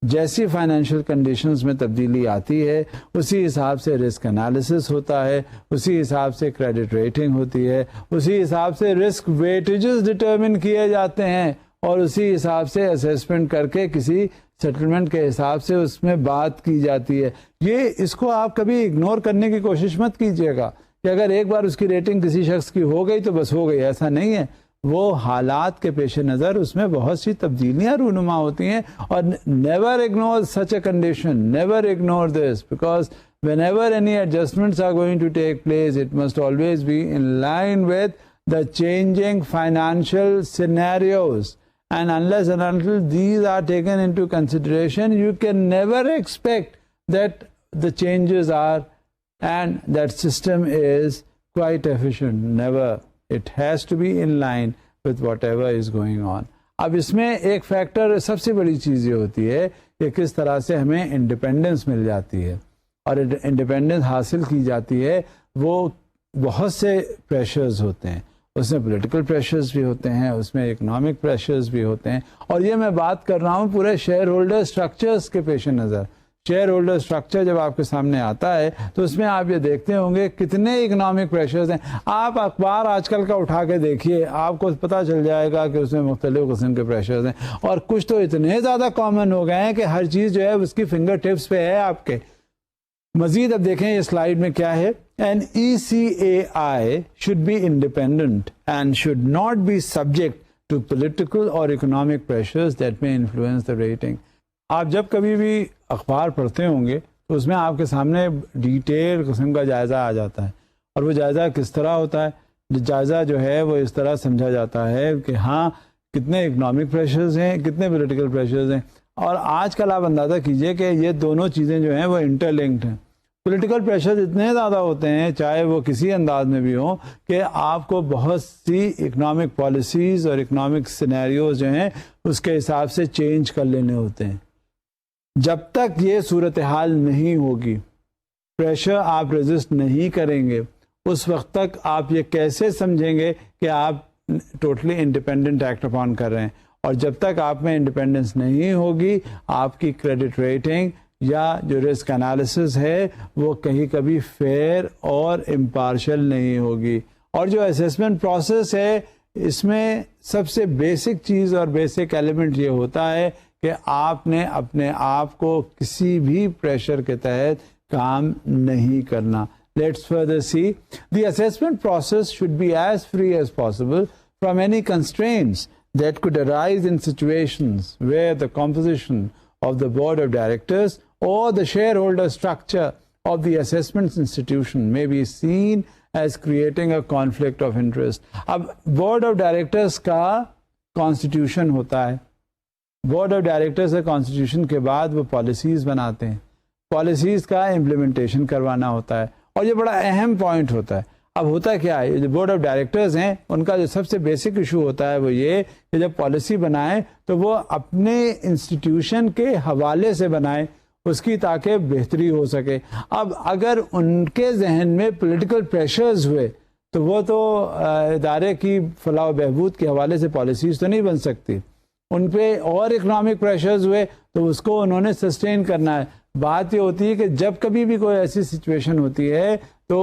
جیسی فائنینشیل کنڈیشنز میں تبدیلی آتی ہے اسی حساب سے رسک انالیسس ہوتا ہے, اسی حساب سے کریڈٹ ریٹنگ ہوتی ہے, اسی حساب سے رسک ویٹیجز ڈٹرمن کیے جاتے ہیں اور اسی حساب سے اسیسمنٹ کر کے کسی سیٹلمنٹ کے حساب سے اس میں بات کی جاتی ہے. یہ اس کو آپ کبھی اگنور کرنے کی کوشش مت کیجیے گا کہ اگر ایک بار اس کی ریٹنگ کسی شخص کی ہو گئی تو بس ہو گئی, ایسا نہیں ہے. وہ حالات کے پیش نظر اس میں بہت سی تبدیلیاں رونما ہوتی ہیں اور never ignore such a condition, never ignore this, because whenever any adjustments are going to take place it must always be in line with the changing financial scenarios, and unless and until these are taken into consideration you can never expect that the changes are and that system is quite efficient. Never. It has to be in line with whatever is going on. اب اس میں ایک factor سب سے بڑی چیز یہ ہوتی ہے کہ کس طرح سے ہمیں انڈیپینڈنس مل جاتی ہے, اور انڈیپینڈنس حاصل کی جاتی ہے وہ بہت سے پریشرز ہوتے ہیں. اس میں پولیٹیکل پریشرز بھی ہوتے ہیں, اس میں اکنامک پریشرز بھی ہوتے ہیں, اور یہ میں بات کر رہا ہوں پورے شیئر ہولڈر اسٹرکچرز کے پیش نظر. شیئر ہولڈر اسٹرکچر جب آپ کے سامنے آتا ہے تو اس میں آپ یہ دیکھتے ہوں گے کتنے اکنامک پریشرز ہیں. آپ اخبار آج کل کا اٹھا کے دیکھیے, آپ کو پتہ چل جائے گا کہ اس میں مختلف قسم کے پریشرز ہیں, اور کچھ تو اتنے زیادہ کامن ہو گئے ہیں کہ ہر چیز جو ہے اس کی فنگر ٹپس پہ ہے آپ کے. مزید اب دیکھیں یہ سلائیڈ میں کیا ہے. An ECAI should be independent and should not be subject to political or economic pressures that may influence the rating. آپ جب کبھی بھی اخبار پڑھتے ہوں گے تو اس میں آپ کے سامنے ڈیٹیل قسم کا جائزہ آ جاتا ہے, اور وہ جائزہ کس طرح ہوتا ہے؟ جائزہ جو ہے وہ اس طرح سمجھا جاتا ہے کہ ہاں کتنے اکنامک پریشرز ہیں, کتنے پولیٹیکل پریشرز ہیں, اور آج کل آپ اندازہ کیجئے کہ یہ دونوں چیزیں جو ہیں وہ انٹر لنکڈ ہیں. پولیٹیکل پریشرز اتنے زیادہ ہوتے ہیں چاہے وہ کسی انداز میں بھی ہوں کہ آپ کو بہت سی اکنامک پالیسیز اور اکنامک سینیریوز جو ہیں اس کے حساب سے چینج کر لینے ہوتے ہیں. جب تک یہ صورتحال نہیں ہوگی, پریشر آپ ریزسٹ نہیں کریں گے, اس وقت تک آپ یہ کیسے سمجھیں گے کہ آپ ٹوٹلی انڈیپینڈنٹ ایکٹ اپون کر رہے ہیں؟ اور جب تک آپ میں انڈیپینڈنس نہیں ہوگی آپ کی کریڈٹ ریٹنگ یا جو رسک انالیسس ہے وہ کہیں کبھی فیئر اور امپارشل نہیں ہوگی. اور جو اسیسمنٹ پروسیس ہے اس میں سب سے بیسک چیز اور بیسک ایلیمنٹ یہ ہوتا ہے کہ آپ نے اپنے آپ کو کسی بھی پریشر کے تحت کام نہیں کرنا. Let's further see. The assessment process should be as free as possible from any constraints that could arise in situations where the composition of the board of directors or the shareholder structure of the assessments institution may be seen as creating a conflict of interest. اب board of directors کا constitution ہوتا ہے. Board of directors کا constitution کے بعد وہ policies بناتے ہیں, پالیسیز کا امپلیمنٹیشن کروانا ہوتا ہے, اور یہ بڑا اہم پوائنٹ ہوتا ہے. اب ہوتا کیا ہے, جو بورڈ آف ڈائریکٹرز ہیں ان کا جو سب سے بیسک ایشو ہوتا ہے وہ یہ کہ جب پالیسی بنائیں تو وہ اپنے انسٹیٹیوشن کے حوالے سے بنائیں, اس کی تاکہ بہتری ہو سکے. اب اگر ان کے ذہن میں پولیٹیکل پریشرز ہوئے تو وہ تو ادارے کی فلاح و بہبود کے حوالے سے پالیسیز تو نہیں بن سکتی. ان پہ اور اکنامک پریشرز ہوئے تو اس کو انہوں نے سسٹین کرنا ہے. بات یہ ہوتی ہے کہ جب کبھی بھی کوئی ایسی سچویشن ہوتی ہے تو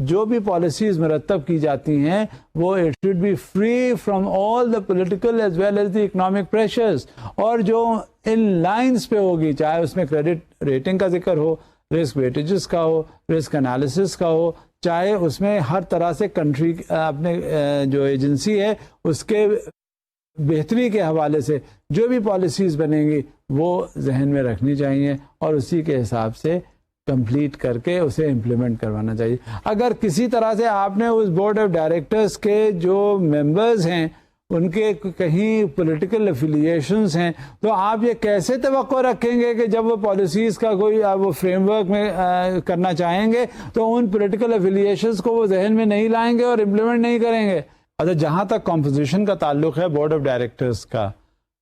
جو بھی پالیسیز مرتب کی جاتی ہیں وہ it should be free from all the political as well as the economic pressures, اور جو ان لائنز پہ ہوگی, چاہے اس میں کریڈٹ ریٹنگ کا ذکر ہو, رسک ویٹیجز کا ہو, رسک انالیسس کا ہو, چاہے اس میں ہر طرح سے کنٹری اپنے جو ایجنسی ہے اس کے بہتری کے حوالے سے جو بھی پالیسیز بنیں گی وہ ذہن میں رکھنی چاہیے, اور اسی کے حساب سے کمپلیٹ کر کے اسے امپلیمنٹ کروانا چاہیے. اگر کسی طرح سے آپ نے اس بورڈ آف ڈائریکٹرز کے جو ممبرز ہیں ان کے کہیں پولیٹیکل افیلیشنز ہیں تو آپ یہ کیسے توقع رکھیں گے کہ جب وہ پالیسیز کا کوئی وہ فریم ورک میں کرنا چاہیں گے تو ان پولیٹیکل افیلیشنز کو وہ ذہن میں نہیں لائیں گے اور امپلیمنٹ نہیں کریں گے. اچھا, جہاں تک کمپوزیشن کا تعلق ہے بورڈ آف ڈائریکٹرز کا,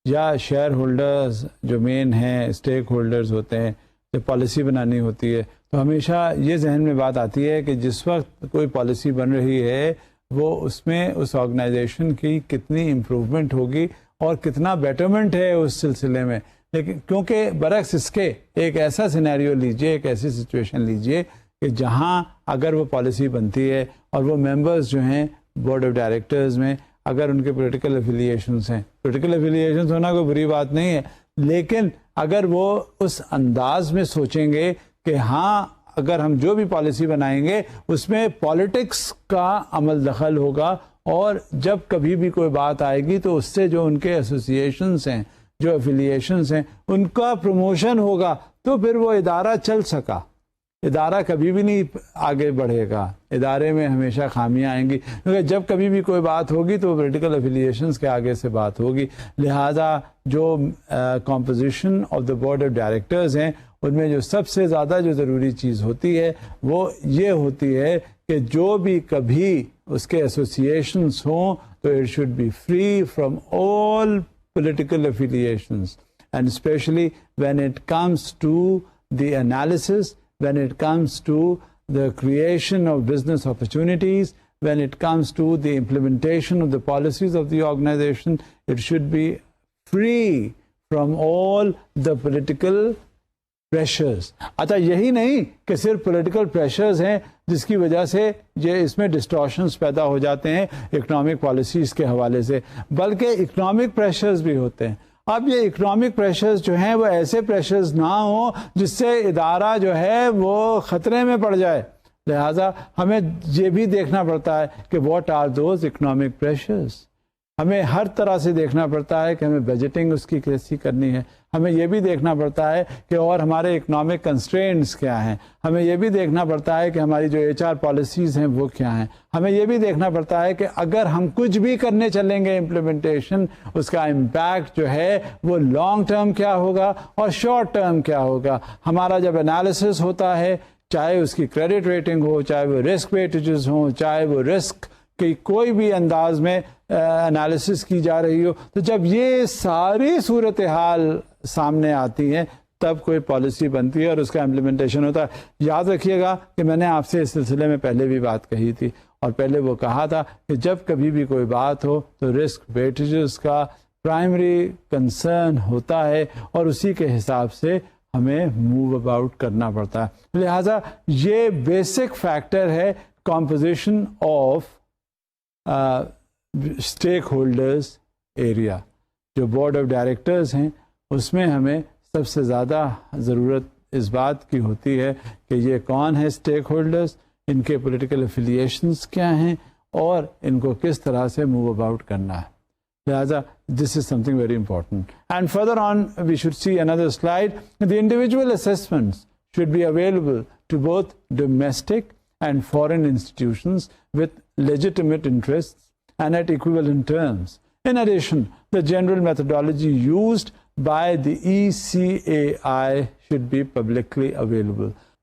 یا شیئر ہولڈرز جو مین ہیں, اسٹیک ہولڈرز ہوتے ہیں, جب پالیسی بنانی ہوتی ہے تو ہمیشہ یہ ذہن میں بات آتی ہے کہ جس وقت کوئی پالیسی بن رہی ہے وہ اس میں اس آرگنائزیشن کی کتنی امپروومنٹ ہوگی اور کتنا بیٹرمنٹ ہے اس سلسلے میں. لیکن کیونکہ برعکس اس کے ایک ایسا سینیریو لیجئے, ایک ایسی سچویشن لیجئے کہ جہاں اگر وہ پالیسی بنتی ہے اور وہ ممبرز جو ہیں بورڈ آف ڈائریکٹرز میں اگر ان کے پولیٹیکل افیلیشنز ہیں, پولیٹیکل افیلیشنز ہونا کوئی بری بات نہیں ہے, لیکن اگر وہ اس انداز میں سوچیں گے کہ ہاں اگر ہم جو بھی پالیسی بنائیں گے اس میں پالیٹکس کا عمل دخل ہوگا, اور جب کبھی بھی کوئی بات آئے گی تو اس سے جو ان کے ایسوسیشنز ہیں, جو افیلیشنز ہیں, ان کا پروموشن ہوگا, تو پھر وہ ادارہ چل سکا. ادارہ کبھی بھی نہیں آگے بڑھے گا, ادارے میں ہمیشہ خامیاں آئیں گی, کیونکہ جب کبھی بھی کوئی بات ہوگی تو پولیٹیکل افیلیشنز کے آگے سے بات ہوگی. لہذا جو composition of the board of directors ہیں ان میں جو سب سے زیادہ جو ضروری چیز ہوتی ہے وہ یہ ہوتی ہے کہ جو بھی کبھی اس کے ایسوسیشنز ہوں تو it should be free from all political affiliations, and especially when it comes to the analysis, when it comes to the creation of business opportunities, when it comes to the implementation of the policies of the organization, it should be free from all the political pressures. اچھا, یہی نہیں کہ صرف political pressures ہیں جس کی وجہ سے یہ اس میں ڈسٹورشنز پیدا ہو جاتے ہیں اکنامک پالیسیز کے حوالے سے, بلکہ اکنامک پریشرز بھی ہوتے ہیں. اب یہ اکنامک پریشرز جو ہیں وہ ایسے پریشرز نہ ہوں جس سے ادارہ جو ہے وہ خطرے میں پڑ جائے. لہٰذا ہمیں یہ بھی دیکھنا پڑتا ہے کہ what are those economic pressures. ہمیں ہر طرح سے دیکھنا پڑتا ہے کہ ہمیں بجٹنگ اس کی کیسی کرنی ہے, ہمیں یہ بھی دیکھنا پڑتا ہے کہ اور ہمارے اکنامک کنسٹرینٹس کیا ہیں, ہمیں یہ بھی دیکھنا پڑتا ہے کہ ہماری جو HR پالیسیز ہیں وہ کیا ہیں, ہمیں یہ بھی دیکھنا پڑتا ہے کہ اگر ہم کچھ بھی کرنے چلیں گے امپلیمنٹیشن, اس کا امپیکٹ جو ہے وہ لانگ ٹرم کیا ہوگا اور شارٹ ٹرم کیا ہوگا. ہمارا جب انالیسس ہوتا ہے, چاہے اس کی کریڈٹ ریٹنگ ہو, چاہے وہ رسک ویٹیجز ہوں, چاہے وہ رسک کی کوئی بھی انداز میں انالیسس کی جا رہی ہو, تو جب یہ ساری صورتحال سامنے آتی ہیں تب کوئی پالیسی بنتی ہے اور اس کا امپلیمنٹیشن ہوتا ہے. یاد رکھیے گا کہ میں نے آپ سے اس سلسلے میں پہلے بھی بات کہی تھی, اور پہلے وہ کہا تھا کہ جب کبھی بھی کوئی بات ہو تو رسک ویٹیجز کا پرائمری کنسرن ہوتا ہے اور اسی کے حساب سے ہمیں موو اباؤٹ کرنا پڑتا ہے. لہذا یہ بیسک فیکٹر ہے composition of stake holders area. جو بورڈ آف ڈائریکٹرز ہیں اس میں ہمیں سب سے زیادہ ضرورت اس بات کی ہوتی ہے کہ یہ کون ہے اسٹیک ہولڈرز, ان کے پولیٹیکل افیلیشنز کیا ہیں اور ان کو کس طرح سے موو اباؤٹ کرنا ہے. لہذا this is something very important. And further on we should see another slide. The individual assessments should be available to both domestic and foreign institutions with legitimate interests and at equivalent terms. In addition, the general methodology used by the ECAI should be publicly available.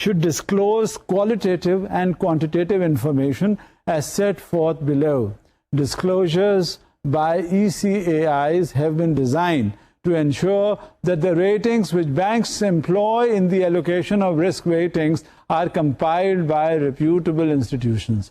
should disclose qualitative and quantitative information as set forth below. Disclosures by ECAIs have been designed to ensure that the ratings which banks employ in the allocation of risk weightings are compiled by reputable institutions.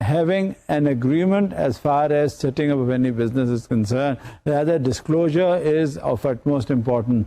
having an agreement as far as setting up of any business is concerned. Rather, disclosure is of utmost importance.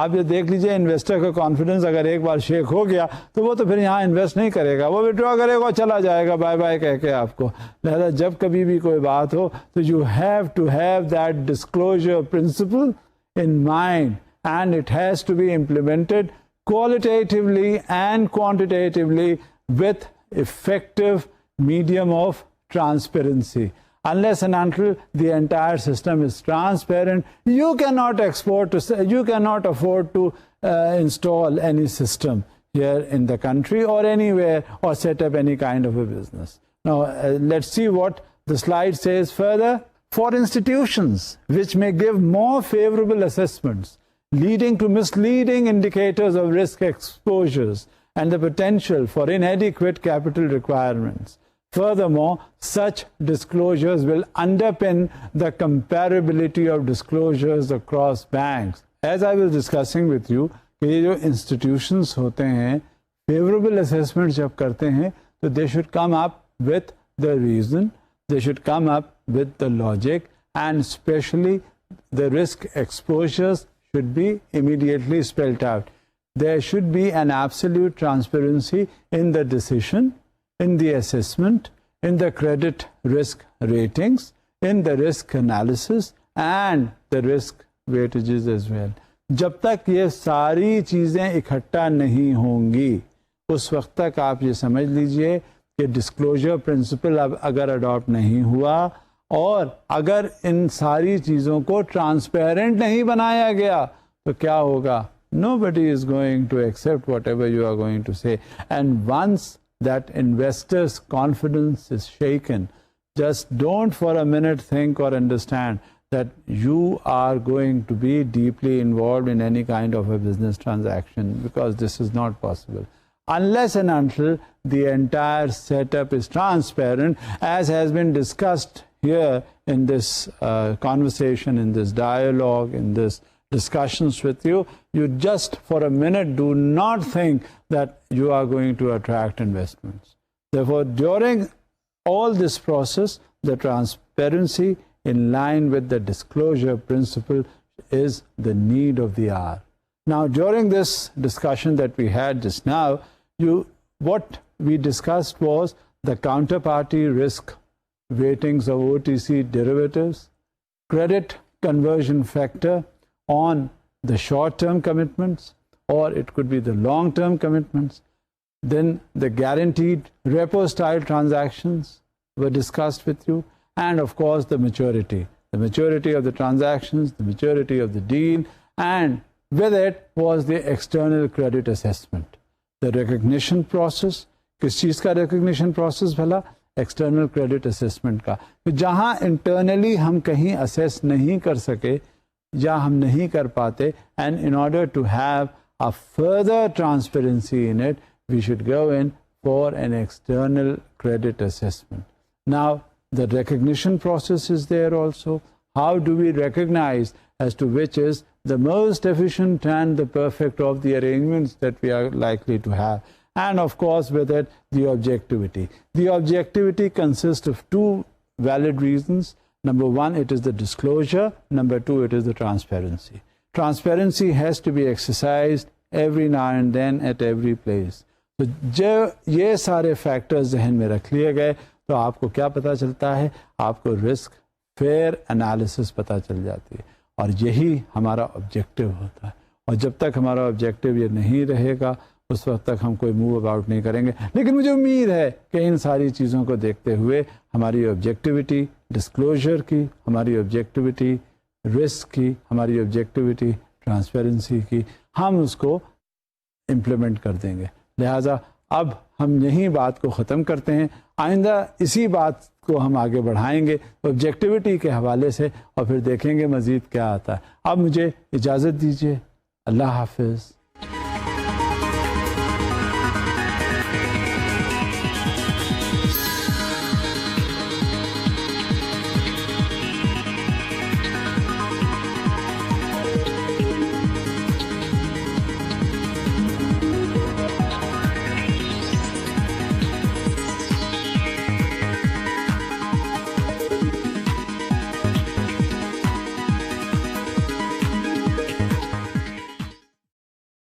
آپ یہ دیکھ لیجئے investor کا confidence اگر ایک بار shake ہو گیا تو وہ تو پھر یہاں انویسٹ نہیں کرے گا, وہ وڈرا کرے گا, چلا جائے گا بائے بائے کہہ کے آپ کو. لہذا جب کبھی بھی کوئی بات ہو تو you have to have that disclosure principle in mind, and it has to be implemented qualitatively and quantitatively with effective medium of transparency. Unless and until the entire system is transparent, you cannot afford to install any system here in the country or anywhere, or set up any kind of a business. Now, let's see what the slide says further. For institutions which may give more favorable assessments, leading to misleading indicators of risk exposures and the potential for inadequate capital requirements. Furthermore, such disclosures will underpin the comparability of disclosures across banks. As I was discussing with you, کہ یہ جو institutions ہوتے ہیں favorable assessment جب کرتے ہیں تو they should come up with the reason, they should come up with the logic, and especially the risk exposures should be immediately spelled out. There should be an absolute transparency in the decision, in the assessment, in the credit risk ratings, in the risk analysis and the risk weightages as well. جب تک یہ ساری چیزیں اکٹھا نہیں ہوں گی اس وقت تک آپ یہ سمجھ لیجئے کہ ڈسکلوجر پرنسپل اب اگر اڈاپٹ نہیں ہوا اور اگر ان ساری چیزوں کو ٹرانسپیرنٹ نہیں بنایا گیا تو کیا ہوگا؟ Nobody is going to accept whatever you are going to say. And once that investors' confidence is shaken, just don't for a minute think or understand that you are going to be deeply involved in any kind of a business transaction, because this is not possible. Unless and until the entire setup is transparent, as has been discussed here in this conversation, in this dialogue, in this discussions with you, you just for a minute do not think that you are going to attract investments. Therefore, during all this process, the transparency in line with the disclosure principle is the need of the hour. Now, during this discussion that we had just now, what we discussed was the counterparty risk weightings of OTC derivatives, credit conversion factor on the short-term commitments, or it could be the long-term commitments. Then the guaranteed repo-style transactions were discussed with you, and of course the maturity of the transactions, the maturity of the deal, and with it was the external credit assessment. The recognition process, کس چیز کا recognition process بھلا؟ External credit assessment کا. جہاں internally ہم کہیں assess نہیں کر سکے یا ہم نہیں کر پاتے, and in order to have a further transparency in it, we should go in for an external credit assessment. Now, the recognition process is there also. How do we recognize as to which is the most efficient and the perfect of the arrangements that we are likely to have? And of course, with it, the objectivity. The objectivity consists of two valid reasons. Number one, it is the disclosure. Number two, it is the transparency. Transparency has to be exercised every now and then at every place. تو جب یہ سارے factors ذہن میں رکھ لیے گئے تو آپ کو کیا پتہ چلتا ہے؟ آپ کو رسک فیئر انالیسس پتہ چل جاتی ہے, اور یہی ہمارا آبجیکٹیو ہوتا ہے. اور جب تک ہمارا آبجیکٹیو یہ نہیں رہے گا اس وقت تک ہم کوئی موو اباؤٹ نہیں کریں گے. لیکن مجھے امید ہے کہ ان ساری چیزوں کو دیکھتے ہوئے ہماری آبجیکٹیوٹی ڈسکلوجر کی, ہماری آبجیکٹیوٹی رسک کی, ہماری آبجیکٹیوٹی ٹرانسپیرنسی کی, ہم اس کو امپلیمنٹ کر دیں گے. لہٰذا اب ہم یہی بات کو ختم کرتے ہیں. آئندہ اسی بات کو ہم آگے بڑھائیں گے آبجیکٹیوٹی کے حوالے سے, اور پھر دیکھیں گے مزید کیا آتا ہے. اب مجھے اجازت دیجیے. اللہ حافظ.